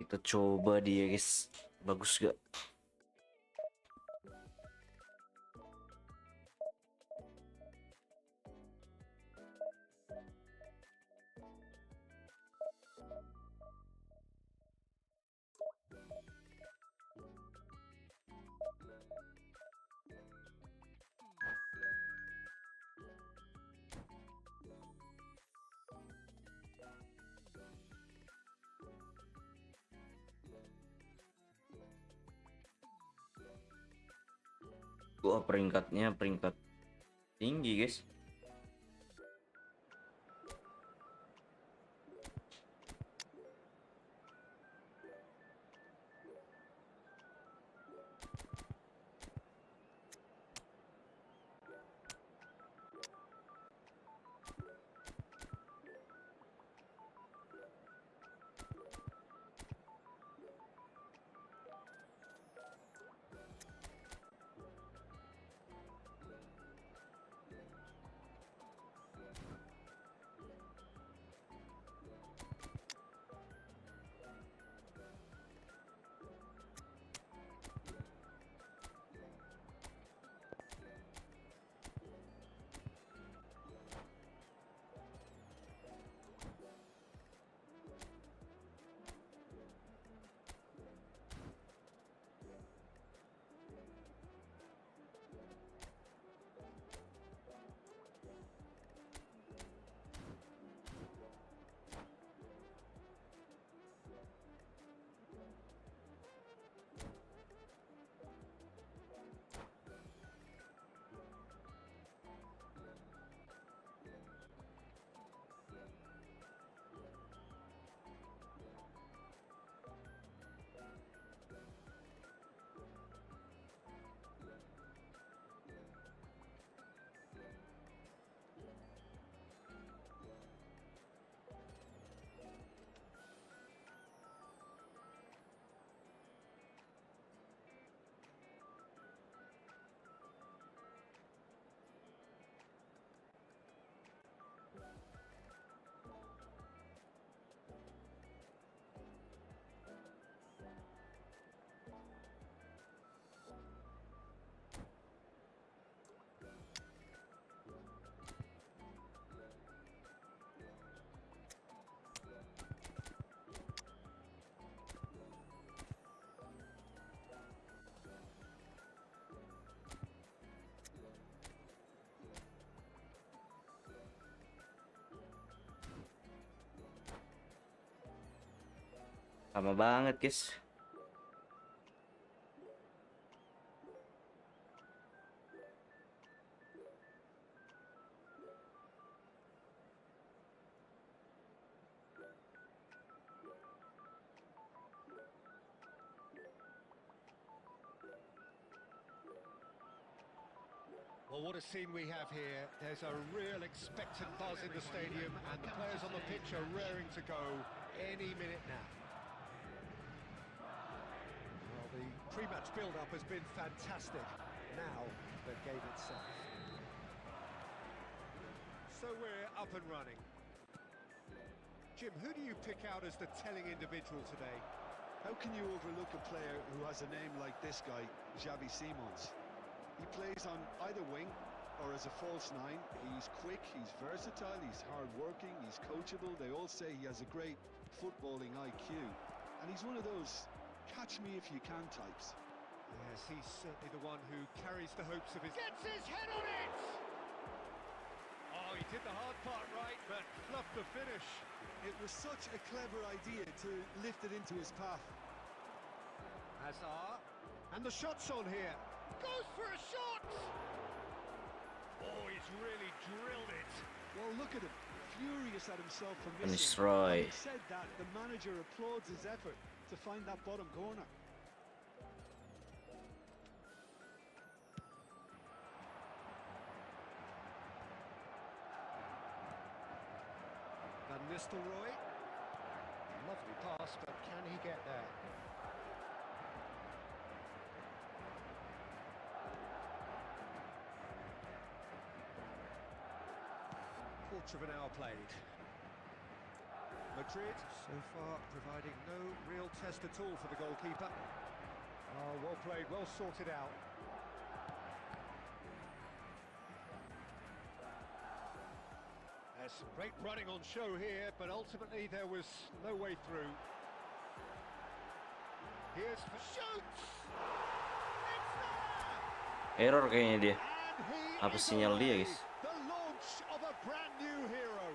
Kita coba dia guys, bagus gak? Wah, peringkatnya peringkat tinggi guys. Lama banget, guys. Well, what a scene we have here. There's a real expectant buzz in the stadium, and the players on the pitch are raring to go any minute now. Well, the pre-match build-up has been fantastic. Now, the game itself. So we're up and running. Jim, who do you pick out as the telling individual today? How can you overlook a player who has a name like this guy, Xavi Simons? He plays on either wing or as a false nine. He's quick, he's versatile, he's hard-working, he's coachable. They all say he has a great footballing IQ. And he's one of those catch-me-if-you-can types. Yes, he's certainly the one who carries the hopes of his... Gets his head on it! Oh, he did the hard part right, but fluffed the finish. It was such a clever idea to lift it into his path. Hazard. And the shot's on here. Goes for a shot! Oh, he's really drilled it. Well, look at him, furious at himself for And missing. destroy. Having said that, the manager applauds his effort to find that bottom corner. Van Nistelrooy. Lovely pass, but can he get there? Quarter of an hour played. Madrid, so far, providing no real test at all for the goalkeeper. Oh, well played, well sorted out. There's some great running on show here, but ultimately there was no way through. Here's for shoots! It's there! Error kayaknya dia. And he Apa is sinyal dia, away. guys? The launch of a brand new hero.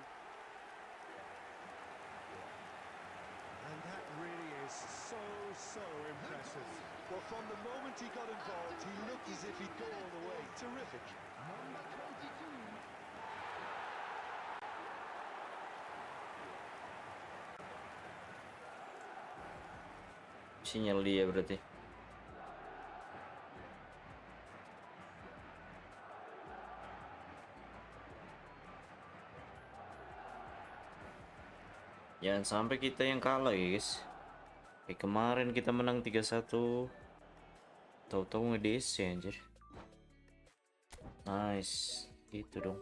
And that really is so impressive. Well, from the moment he got involved, he looked as if he'd go all the way. Terrific. Number 22. Sinyal dia berarti. Jangan sampai kita yang kalah ya, guys. Kayak kemarin kita menang 3-1. Tahu-tahu nge-DC anjir. Nice. Gitu dong.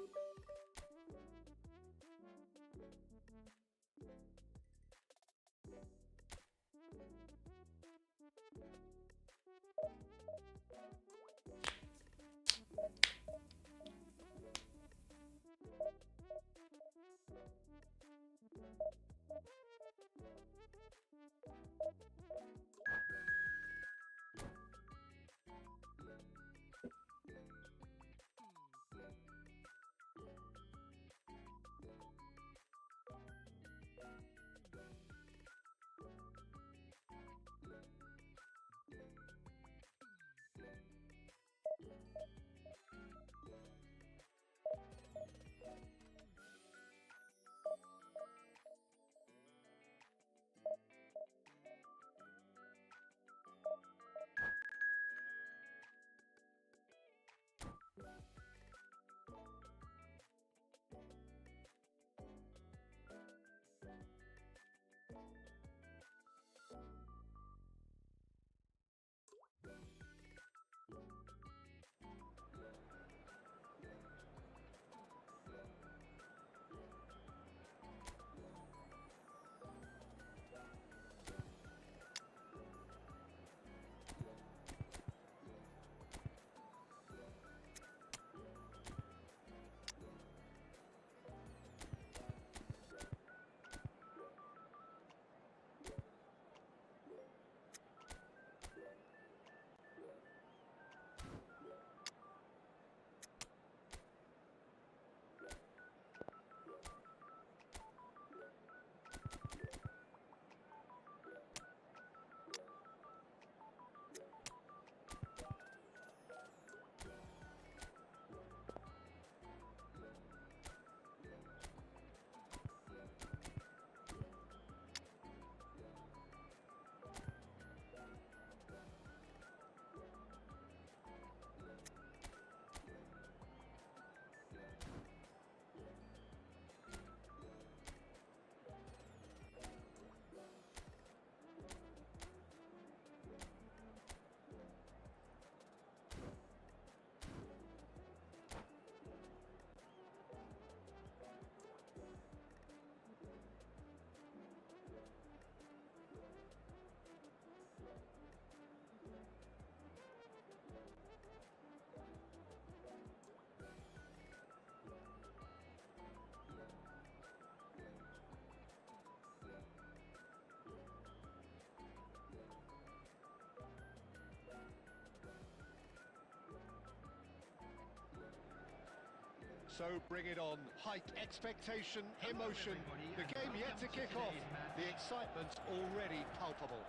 So bring it on. Height, expectation, emotion. The game yet to kick off. The excitement's already palpable.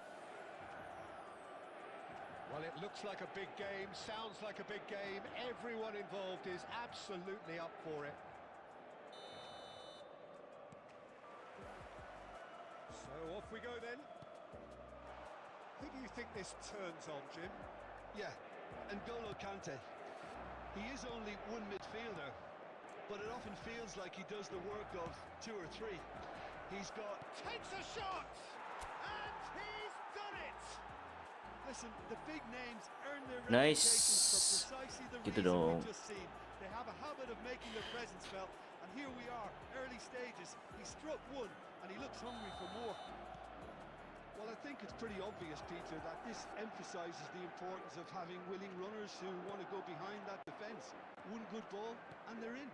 Well, it looks like a big game, sounds like a big game. Everyone involved is absolutely up for it. So off we go then. Who do you think this turns on, Jim? Yeah, N'Golo Kante. He is only one midfielder, but it often feels like he does the work of two or three. He's got... Takes a shot! And he's done it! Listen, the big names earn their Nice. reputations for precisely the Gitu reason dong. we've just seen. They have a habit of making their presence felt, and here we are, early stages. He struck one, and he looks hungry for more. Well, I think it's pretty obvious, Peter, that this emphasises the importance of having willing runners who want to go behind that defence. One good ball, and they're in.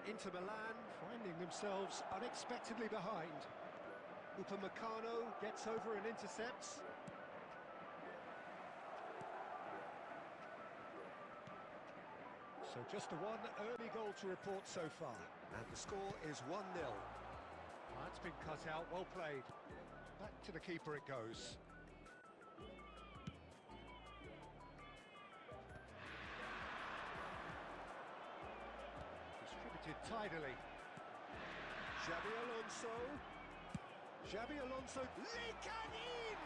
Inter Milan finding themselves unexpectedly behind. Upamecano gets over and intercepts. So just the one early goal to report so far. And the score is 1-0. That's been cut out, well played. Back to the keeper it goes. Distributed tidily. Xabi Alonso. Xabi Alonso. Likan in!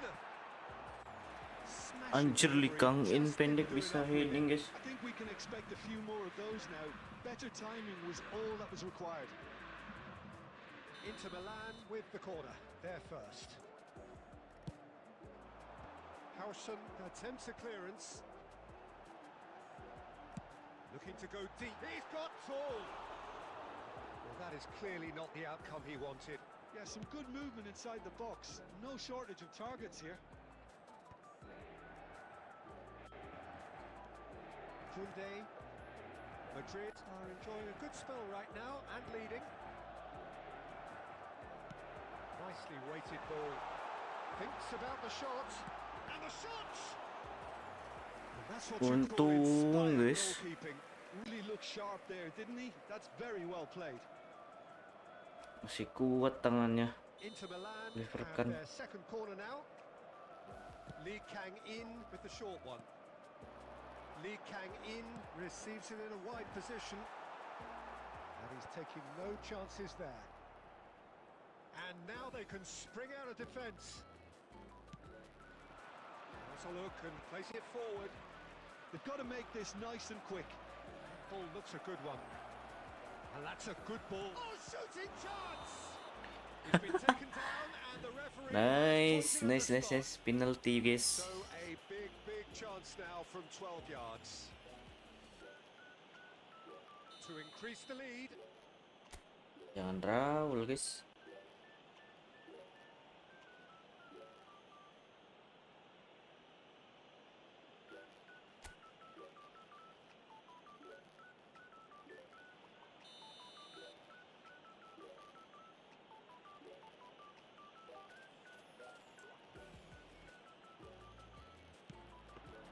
Anjir, Likang in pendek bisa heading, guys. I think we can expect a few more of those now. Better timing was all that was required. Inter Milan with the corner, there first. Hausen attempts a clearance. Looking to go deep. He's got tall. Well, that is clearly not the outcome he wanted. Yeah, some good movement inside the box. No shortage of targets here. Koundé. Madrid are enjoying a good spell right now and leading. Nicely weighted ball. Thinks about the shot. And the shot! And that's what you call inspired goalkeeping. Really looked sharp there, didn't he? That's very well played. Masih kuat tangannya. Inter Milan Liverkan. have their second corner now. Lee Kang in with the short one. Lee Kang in receives it in a wide position. And he's taking no chances there. And now they can spring out of defence. Has a look and placing it forward. They've got to make this nice and quick. Ball looks a good one. And that's a good ball. Oh, shooting chance! It's been taken down and the referee... Nice. Penalty, guys. So a big chance now from 12 yards. To increase the lead. Jangan Raul, guys.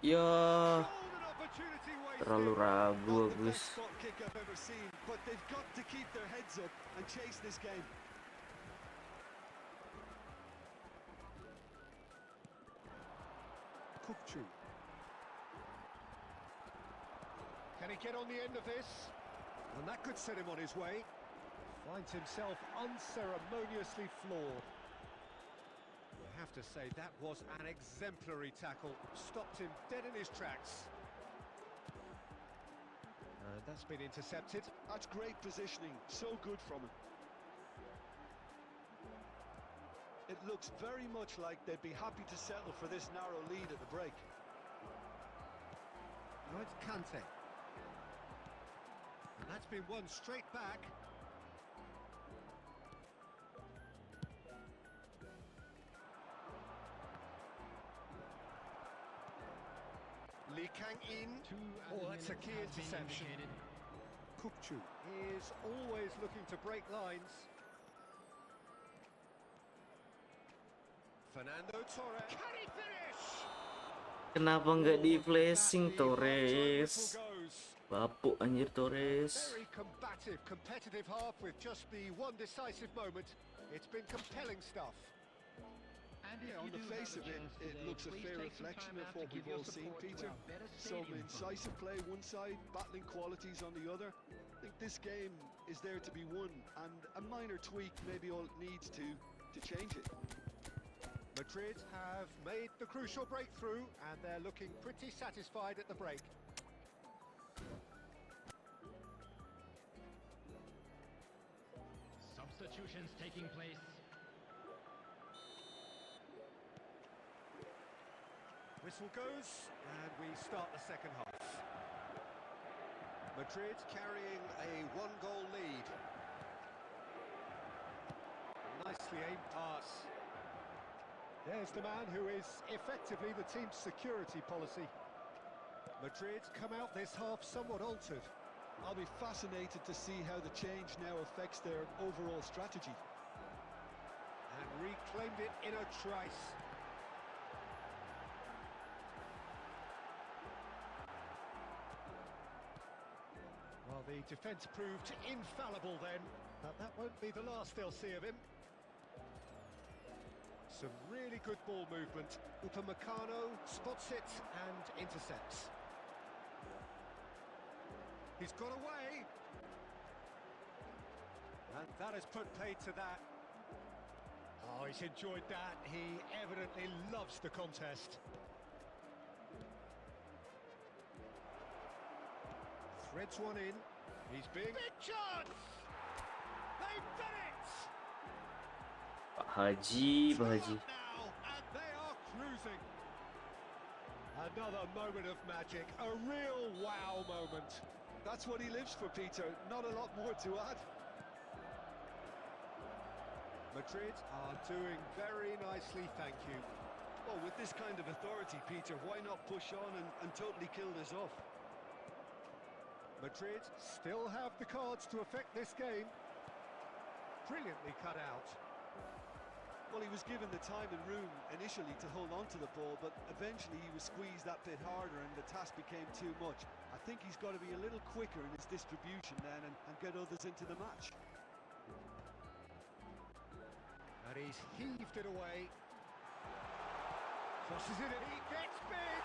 Ya, terlalu ragu, guys. But they've got to keep their heads up and chase this game. Kukcu. Can he get on the end of this? And that could set him on his way. Finds himself unceremoniously floored. I have to say, that was an exemplary tackle. Stopped him dead in his tracks. And that's been intercepted. That's great positioning. So good from him. It looks very much like they'd be happy to settle for this narrow lead at the break. Now it's Kante. And that's been won straight back. Lee Kang in. Oh, that's a key interception. Kukcu is always looking to break lines. Fernando Torres. Can he finish? Kenapa nggak di flashing, Torres? Bapuk anjir Torres. Very combative, competitive half with just the one decisive moment. It's been compelling stuff. And Yeah, on the face of it, it looks a fair reflection of what we've all seen, Peter. Some incisive play one side, battling qualities on the other. I think this game is there to be won, and a minor tweak maybe all it needs to change it. Madrid have made the crucial breakthrough, and they're looking pretty satisfied at the break. Substitutions taking place. Whistle goes, and we start the second half. Madrid carrying a one-goal lead. Nicely aimed pass. There's the man who is effectively the team's security policy. Madrid come out this half somewhat altered. I'll be fascinated to see how the change now affects their overall strategy. And reclaimed it in a trice. Well, the defence proved infallible then, but that won't be the last they'll see of him. Some really good ball movement. Upamecano spots it and intercepts. He's got away. And that has put paid to that. Oh, he's enjoyed that. He evidently loves the contest. Threads one in. He's being... Big chance! They've done it! Pak Haji, Pak Haji. Now, and they are cruising. Another moment of magic. A real wow moment. That's what he lives for, Peter. Not a lot more to add. Madrid are doing very nicely, thank you. Well, with this kind of authority, Peter, why not push on and totally kill this off? Madrid still have the cards to affect this game. Brilliantly cut out. Well, he was given the time and room initially to hold on to the ball, but eventually he was squeezed that bit harder and the task became too much. I think he's got to be a little quicker in his distribution then and get others into the match. And he's heaved it away. Crosses it in, he gets big!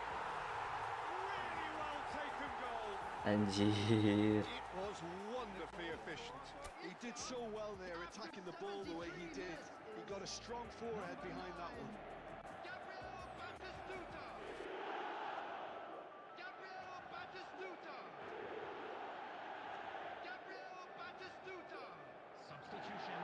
Really well taken goal. Anjir. It was wonderfully efficient. He did so well there, attacking the ball the way he did. He got a strong forehead behind that one. Gabriel Batistuta. Gabriel Batistuta. Gabriel Batistuta. Substitution.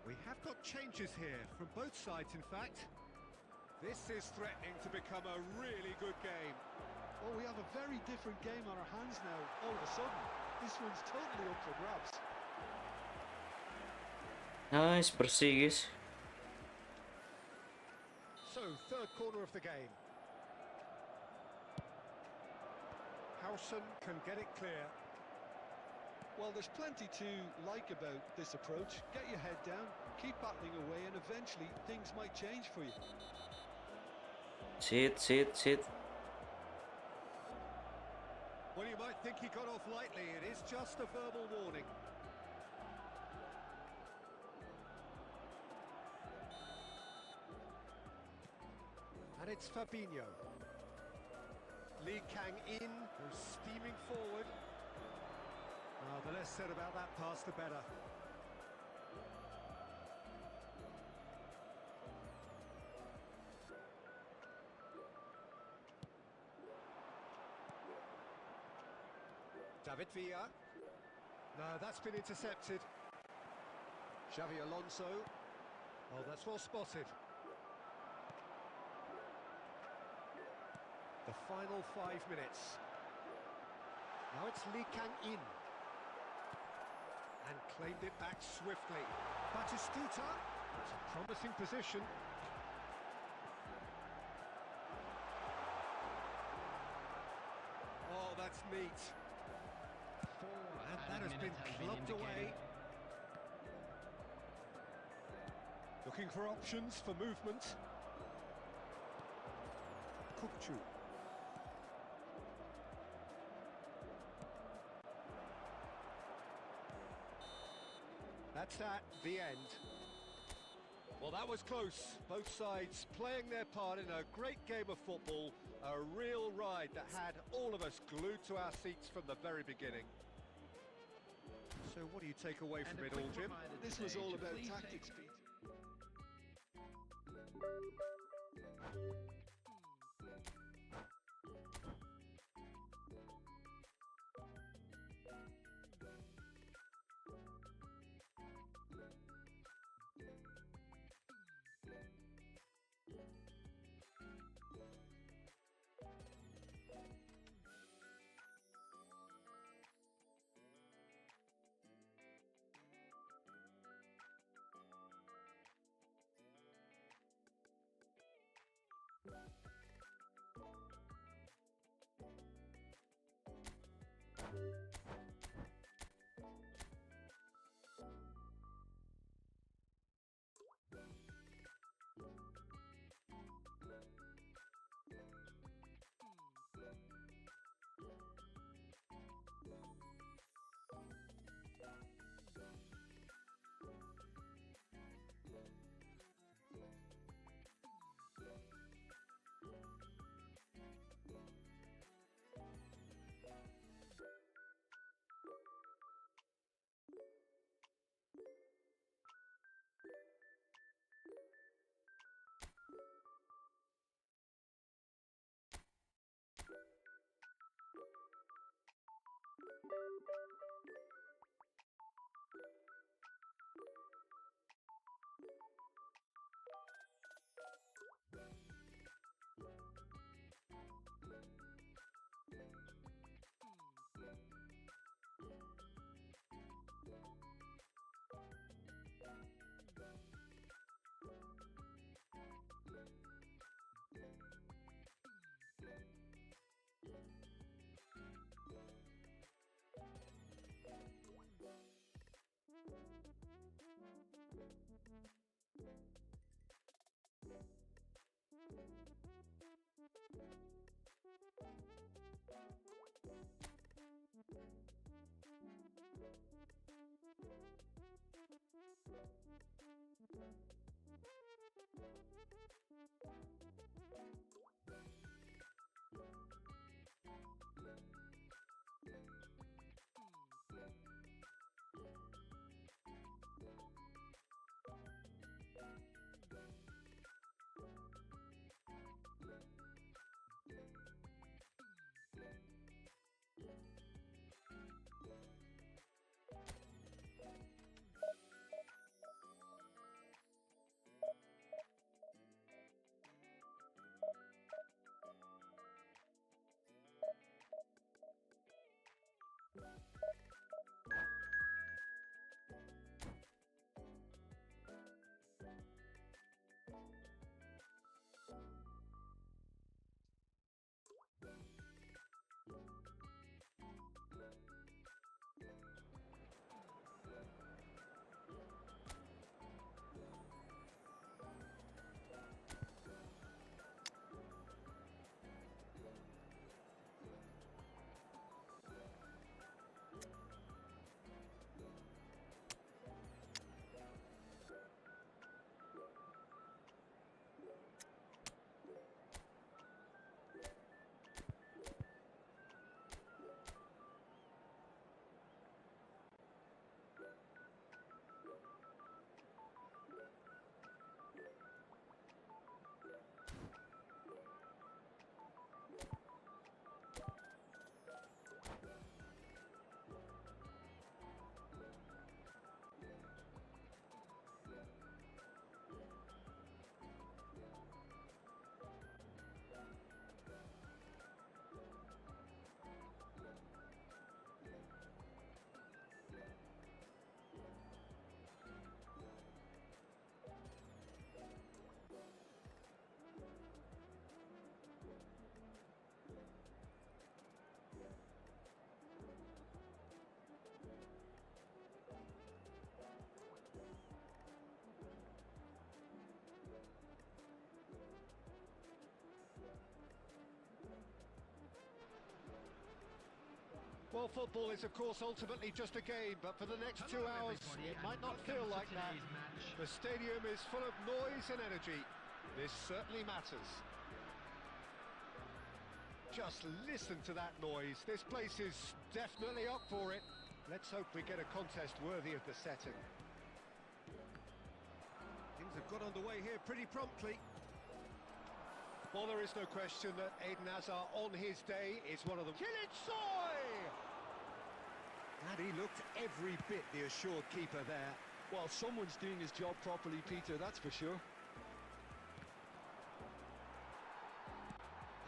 We have got changes here from both sides, in fact. This is threatening to become a really good game. Oh, we have a very different game on our hands now, all of a sudden. This one's totally up for grabs. Nice, bersih guys. So, third corner of the game. Howson can get it clear. Well, there's plenty to like about this approach. Get your head down, keep battling away, and eventually things might change for you. Sit. Well, you might think he got off lightly. It is just a verbal warning. And it's Fabinho. Lee Kang in, goes steaming forward. The less said about that pass, the better. David Villa. No, that's been intercepted. Xavi Alonso. Oh, that's well spotted. The final 5 minutes. Now it's Lee Kang in. And claimed it back swiftly. Batistuta. It's a promising position. Oh, that's neat. And that has been clubbed away. Looking for options for movement. Kukchu. That's that, the end. Well, that was close. Both sides playing their part in a great game of football. A real ride that had all of us glued to our seats from the very beginning. So what do you take away from it all, Jim? This was all about tactics, Pete. Well, football is, of course, ultimately just a game, but for the next 2 hours, it might not feel like that. The stadium is full of noise and energy. This certainly matters. Just listen to that noise. This place is definitely up for it. Let's hope we get a contest worthy of the setting. Things have got underway here pretty promptly. Well, there is no question that Eden Hazard on his day is one of them. Kilitsoy! And he looked every bit the assured keeper there. Well, someone's doing his job properly, Peter, that's for sure.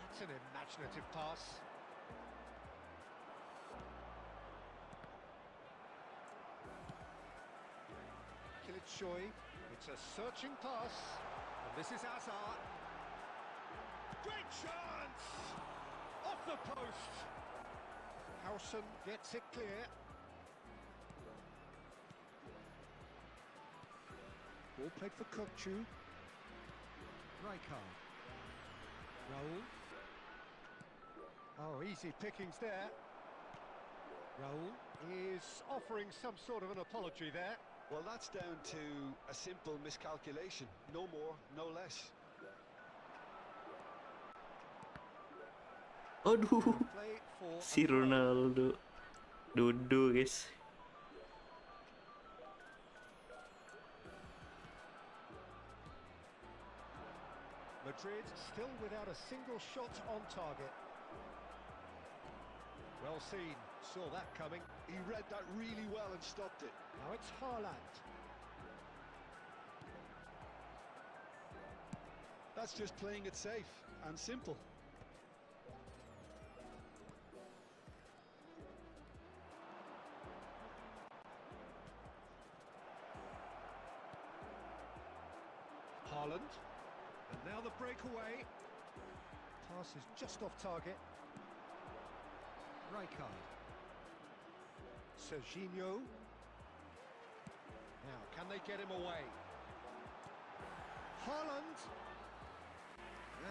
That's an imaginative pass. Kilitsoy, it's a searching pass. And this is Hazard. Great chance! Off the post! Howson gets it clear. Ball played for Kokchu. Rijkaard. Raul. Oh, easy pickings there. Raul is offering some sort of an apology there. Well, that's down to a simple miscalculation. No more, no less. Aduh, Play for si a throw. Ronaldo duduk guys. Madrid still without a single shot on target. Well seen, saw that coming. He read that really well and stopped it. Now it's Haaland. That's just playing it safe and simple. Haaland. And now the breakaway. Pass is just off target. Rijkaard. Serginho. Now, can they get him away? Haaland.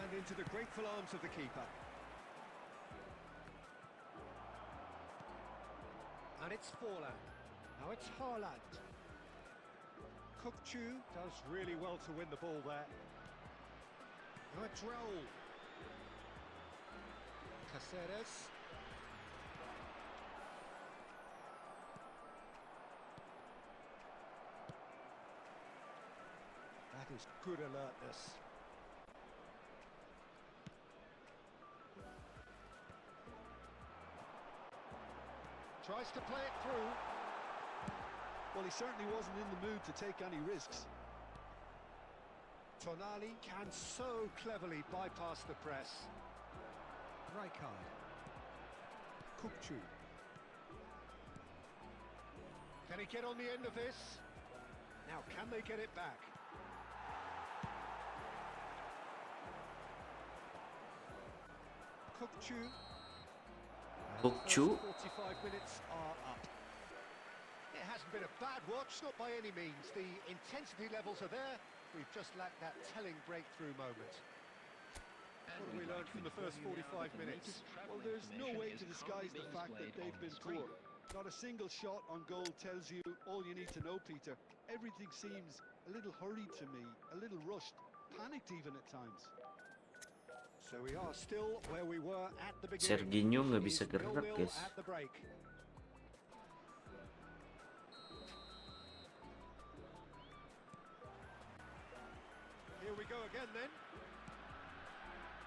And into the grateful arms of the keeper. And it's Forlan. Now it's Haaland. Kokchu does really well to win the ball there. Now it's Raul. Caceres. That is good alertness. Tries to play it through. Well, he certainly wasn't in the mood to take any risks. Tonali can so cleverly bypass the press. Rijkaard. Kokchu. Can he get on the end of this? Now, can they get it back? Kokchu. Kokchu. 45 minutes are up. It hasn't been a bad watch, not by any means. The intensity levels are there. We've just lacked that telling breakthrough moment. What have we learned from the first 45 minutes? Well, there's no way to disguise the fact that they've been poor. Not a single shot on goal tells you all you need to know, Peter. Everything seems a little hurried to me, a little rushed, panicked even at times. So we are still where we were at the beginning. Serginho nggak bisa It's gerak 0-0 guys. at the break. Here we go again then.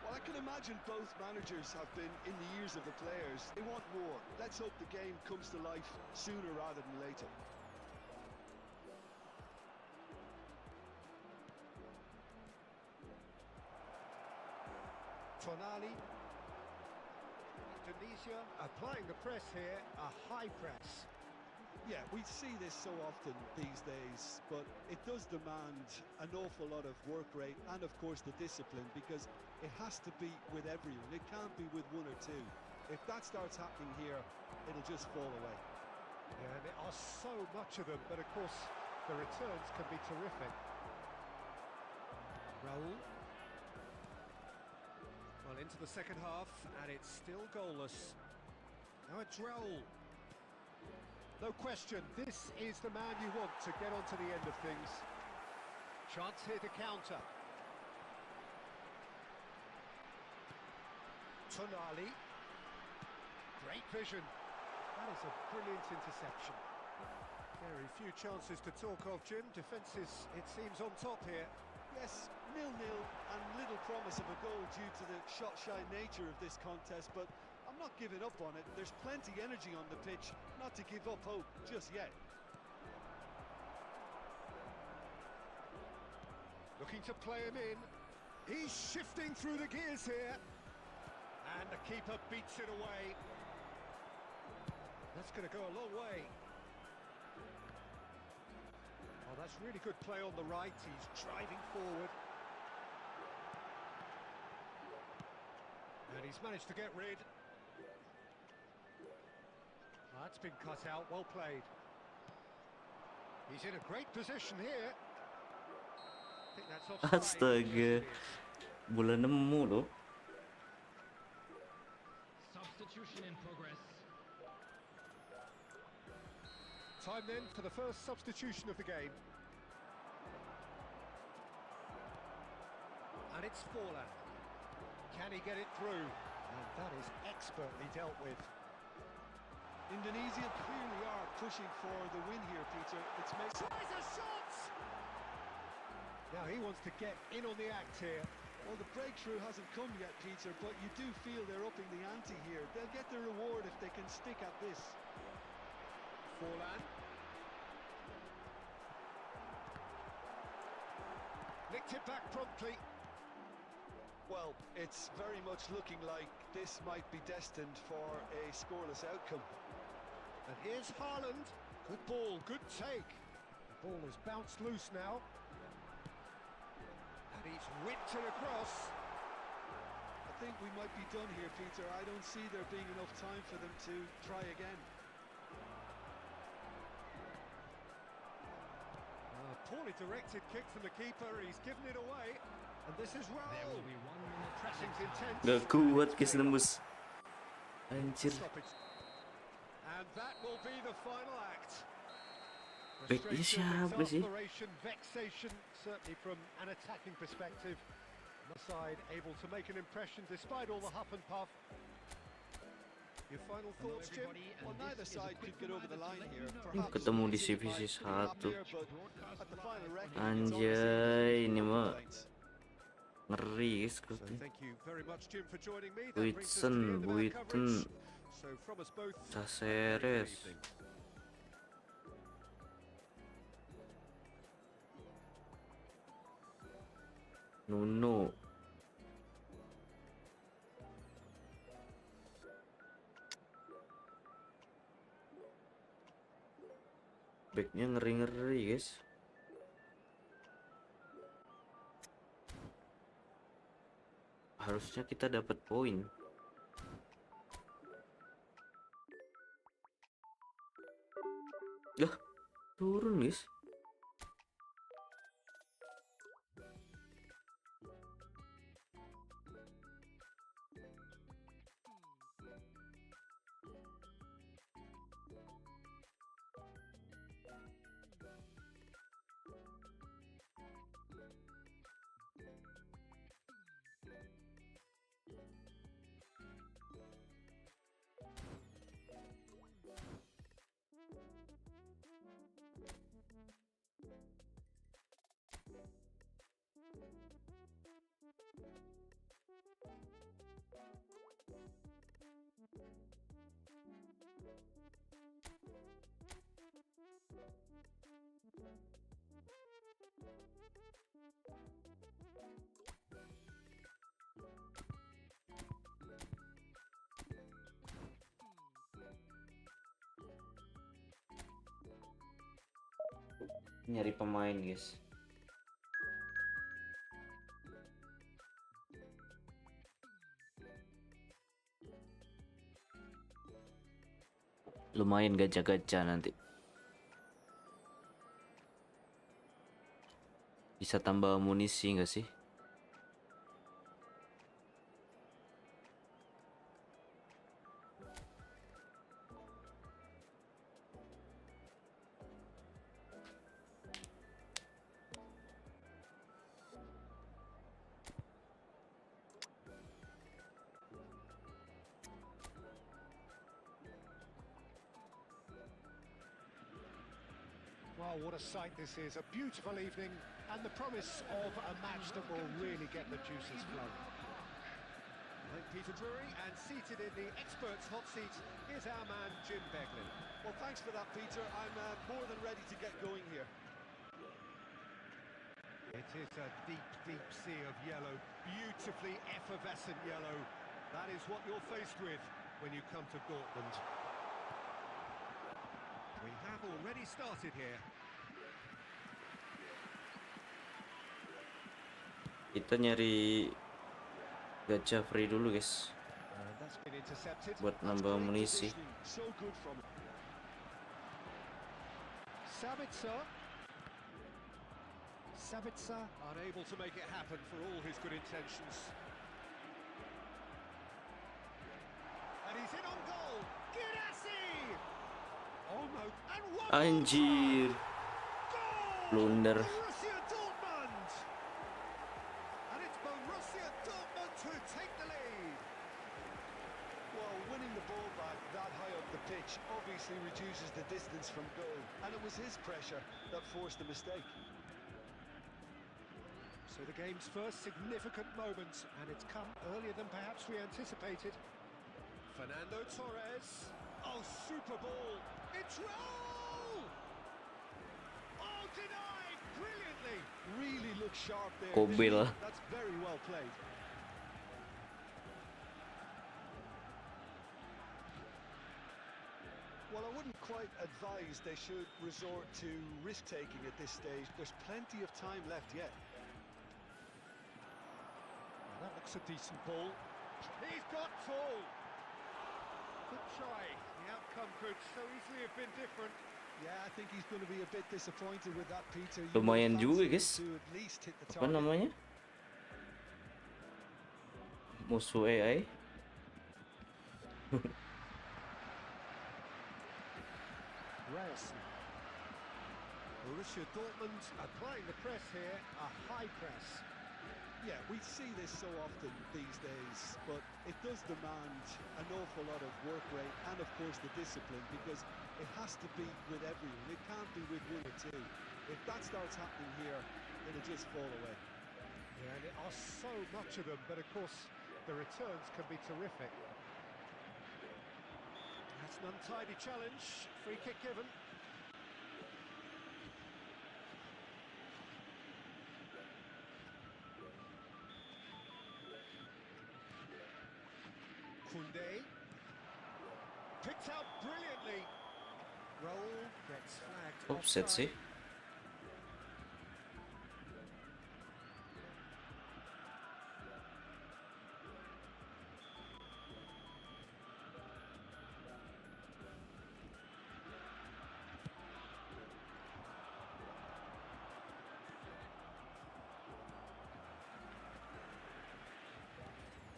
Well, I can imagine both managers have been in the ears of the players. They want more. Let's hope the game comes to life sooner rather than later. Tonali. Indonesia applying the press here, a high press. Yeah, we see this so often these days, but it does demand an awful lot of work rate and, of course, the discipline, because it has to be with everyone. It can't be with one or two. If that starts happening here, it'll just fall away. Yeah, and there are so much of them, but of course the returns can be terrific. Raul. Well, into the second half, and it's still goalless. Now it's Raul. No question, this is the man you want to get on to the end of things. Chance here to counter. Tonali. Great vision. That is a brilliant interception. Very few chances to talk of, Jim. Defences, it seems, on top here. Yes, 0-0 and little promise of a goal due to the shot-shy nature of this contest, but I'm not giving up on it. There's plenty energy on the pitch, not to give up hope just yet. Looking to play him in. He's shifting through the gears here. And the keeper beats it away. That's going to go a long way. Oh, that's really good play on the right. He's driving forward. And he's managed to get rid. That's been cut out. Well played. He's in a great position here. I think that's offside. Astaga, bulan nemu loh. Substitution in progress. Time then for the first substitution of the game. And it's Forlan. Can he get it through? And that is expertly dealt with. Indonesia clearly are pushing for the win here, Peter. It's made... Tries a shot! Now he wants to get in on the act here. Well, the breakthrough hasn't come yet, Peter, but you do feel they're upping the ante here. They'll get their reward if they can stick at this. Forlan. Nicked it back promptly. Well, it's very much looking like this might be destined for a scoreless outcome. And here's Haaland. Good ball, good take. The ball has bounced loose now. And he's whipped it across. I think we might be done here, Peter. I don't see there being enough time for them to try again. Poorly directed kick from the keeper. He's given it away. And this is There Raul. will be 1 minute Pressing's time. intense. Gak kuat guys nembus. Anjir. Stoppage. And that will be the final act. Backnya siapa sih? Exasperation, vexation, certainly from an attacking perspective. The side able to make an impression despite all the huff and puff. Your final thoughts, Jim? Well, neither side could get over the line here. Ketemu di divisi 1. Anjay, ini mah ngeri guys. So thank you very much, Jim, for joining me. That brings us to the Buiten, end of our Buiten, coverage. So from us both, Caceres. good evening. Nuno. Backnya ngeri-ngeri guys. Harusnya kita dapat poin. Lah, turun guys. Nyari pemain guys. Lumayan gacha-gacha nanti. Bisa tambah amunisi nggak sih? Oh, what a sight this is. A beautiful evening and the promise of a match that will really get the juices flowing. I'm Peter Drury, and seated in the experts' hot seat is our man Jim Beglin. Well, thanks for that, Peter. I'm more than ready to get going here. It is a deep, deep sea of yellow, beautifully effervescent yellow. That is what you're faced with when you come to Dortmund. We have already started here. Kita nyari gacha free dulu, guys, And that's been intercepted. buat nambah amunisi. So good from it. Sabitzer unable to make it happen for all his good intentions. And he's in on goal. Girassi! Oh no! And one Anjir, goal! blunder. Borussia Dortmund! And it's Borussia Dortmund who take the lead. Well, winning the ball back that high up the pitch obviously reduces the distance from goal, and it was his pressure that forced the mistake. So the game's first significant moment, and it's come earlier than perhaps we anticipated. Fernando Torres. Oh, super ball. It's roll! Oh, denied brilliantly. Really looks sharp there. Kobil. That's very well played. Well, I wouldn't quite advise they should resort to risk-taking at this stage. There's plenty of time left yet. Well, that looks a decent ball. He's got full. Good try. The outcome could so easily have been different. Yeah, I think he's going to be a bit disappointed with that, Peter. You Lumayan would juga, fancy guys. to at least hit the Apa target. namanya? Musuh AI. Ryzen. Borussia Dortmund applying the press here, a high press. Yeah, we see this so often these days, but it does demand an awful lot of work rate and, of course, the discipline, because it has to be with everyone. It can't be with one or two. If that starts happening here, it'll just fall away. Yeah, and there are so much of them, but of course the returns can be terrific. That's an untidy challenge. Free kick given. Koundé. Picked out brilliantly. Roll gets flagged. Offset sih.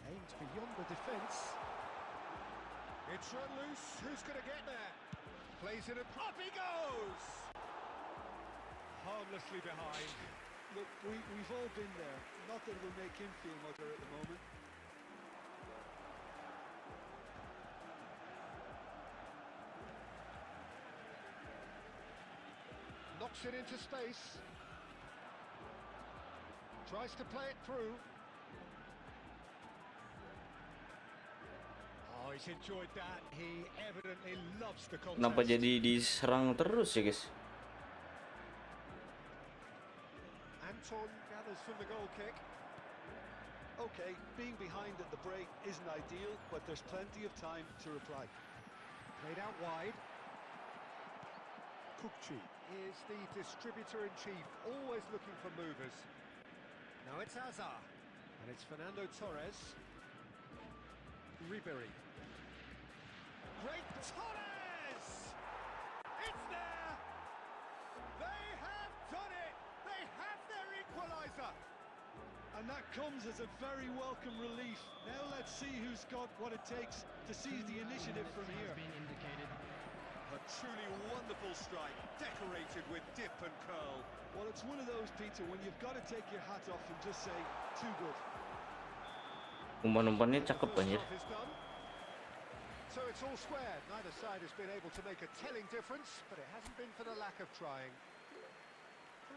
Aimed beyond the defence. It's run loose. Who's going to get there? Plays it up he goes! Harmlessly behind. Look, we've all been there. Not that it'll make him feel mutter at the moment. Knocks it into space. Tries to play it through. Oh, he's enjoyed that. He evidently loves the contest. Kenapa jadi diserang terus ya, guys? Anton gathers from the goal kick. Okay, being behind at the break isn't ideal, but there's plenty of time to reply. Played out wide. Kukçu is the distributor-in-chief, always looking for movers. Now it's Azar, and it's Fernando Torres. Ribery. Great Torres! It's there! They have done it! They have their equaliser! And that comes as a very welcome relief. Now let's see who's got what it takes to seize the initiative from here. A truly wonderful strike, decorated with dip and curl. Well, it's one of those, Peter, when you've got to take your hat off and just say, too good. Umpan-umpannya cakep First anjir. half is done. So it's all square. Neither side has been able to make a telling difference, but it hasn't been for the lack of trying.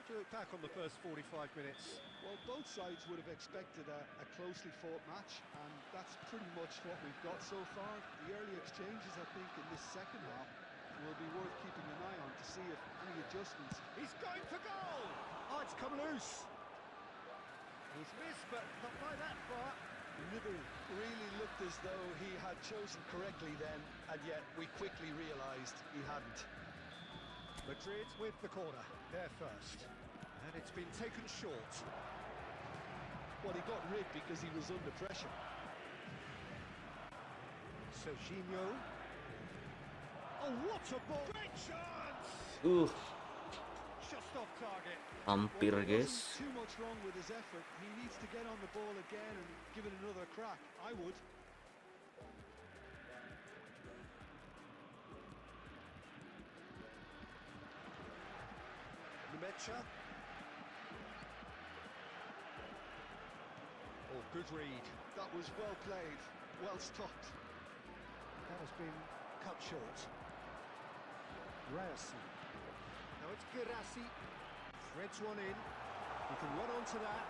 What do you look back on the first 45 minutes? Well, both sides would have expected a closely fought match, and that's pretty much what we've got so far. The early exchanges, I think, in this second half will be worth keeping an eye on to see if any adjustments. He's going for goal! Oh, it's come loose. He's missed, but not by that far. Nibble really looked as though he had chosen correctly then, and yet we quickly realised he hadn't. Madrid with the corner, there first. And it's been taken short. Well, he got rid because he was under pressure. Serginho. Oh, what a ball! Great chance! Just off target. Hampir Well, there guys. wasn't too much wrong with his effort. He needs to get on the ball again and give it another crack. I would. Nemecha. Oh, good read. That was well played, well stopped. That has been cut short. Ryzen. Now it's Girassi. Threads one in. He can run onto that.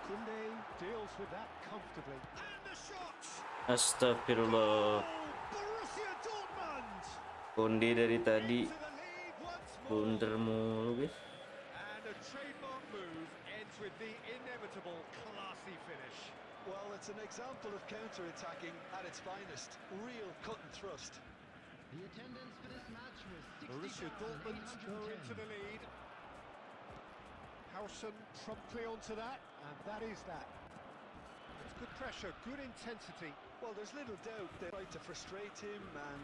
Kunde deals with that comfortably. And the shot! Astagfirullah. Oh, Borussia Dortmund! Konde dari tadi Into the lead once more. blunder mulu guys. And a trademark move ends with the inevitable classy finish. Well, it's an example of counter-attacking at its finest. Real cut and thrust. The attendance for this match was Borussia Dortmund go into 60,810. the lead. Hausen promptly onto that, and that is that. It's good pressure, good intensity. Well, there's little doubt they tried to frustrate him and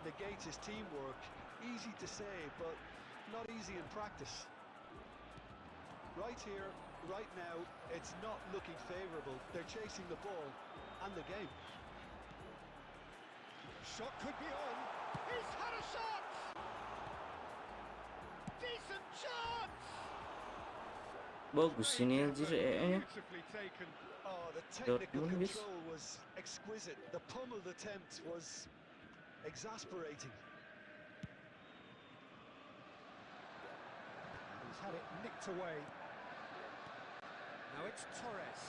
negate his teamwork. Easy to say, but not easy in practice. Right here, right now, it's not looking favourable. They're chasing the ball and the game. Shot could be on. He's had a shot! Decent chance! Bagus ini anjir EE-nya. Beautifully taken. Oh, the technical Dortmund is- control was exquisite. The pummeled attempt was exasperating. He's had it nicked away. Now it's Torres.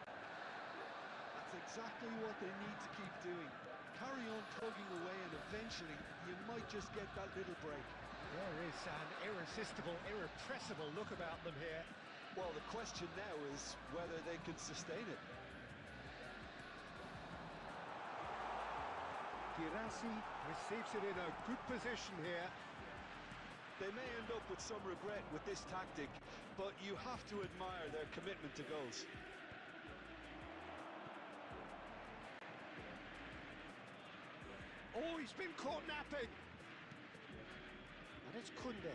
That's exactly what they need to keep doing. Carry on plugging away and eventually you might just get that little break. There is an irresistible, irrepressible look about them here. Well, the question now is whether they can sustain it. Girassi receives it in a good position here. They may end up with some regret with this tactic, but you have to admire their commitment to goals. Oh, he's been caught napping. And it's Kunde.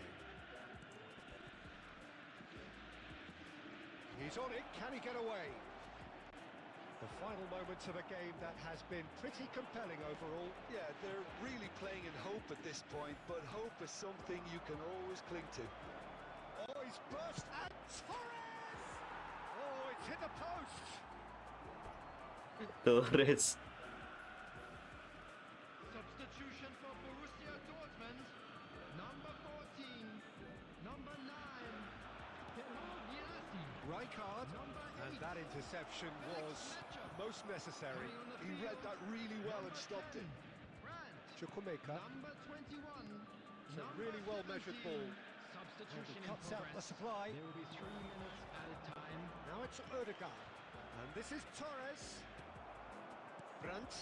He's on it, can he get away? The final moments of a game that has been pretty compelling overall. Yeah, they're really playing in hope at this point, but hope is something you can always cling to. Oh, he's burst and Torres! Oh, it's hit the post! Torres. Substitution for Borussia Dortmund. Number 14. Number 9. Girassi. Rijkaard, Number 8. and that interception was most necessary. He read that really well and stopped it. Brandt. Chukwuemeka, Number 21. it's a really well-measured ball. And Substitution he in cuts out the progress. supply. There will be 3 minutes added time. Now it's Odegaard. And this is Torres. Brandt.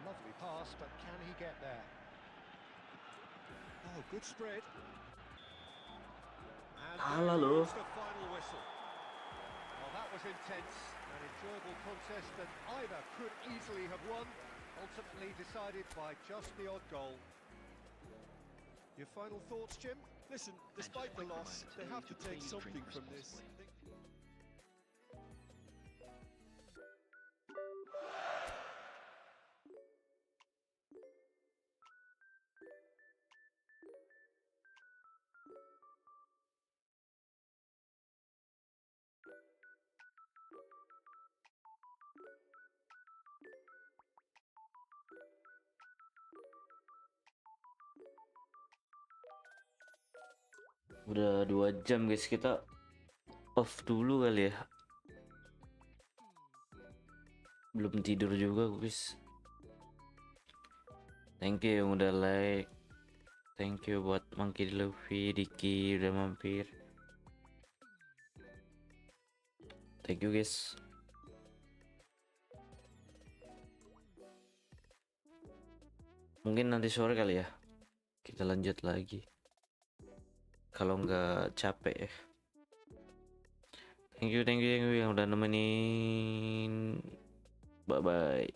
Lovely pass, but can he get there? Oh, good spread. And Alah, there loh. goes the final whistle. Well, that was intense, an enjoyable contest that either could easily have won, ultimately decided by just the odd goal. Your final thoughts, Jim? Listen, despite the loss, they have to take something from this. Udah 2 jam guys, kita off dulu kali ya. Belum tidur juga guys. Thank you yang udah like. Thank you buat Monkey Luffy, Diki udah mampir. Thank you guys. Mungkin nanti sore kali ya kita lanjut lagi. Kalau nggak capek ya. Thank you yang udah nemenin. Bye bye.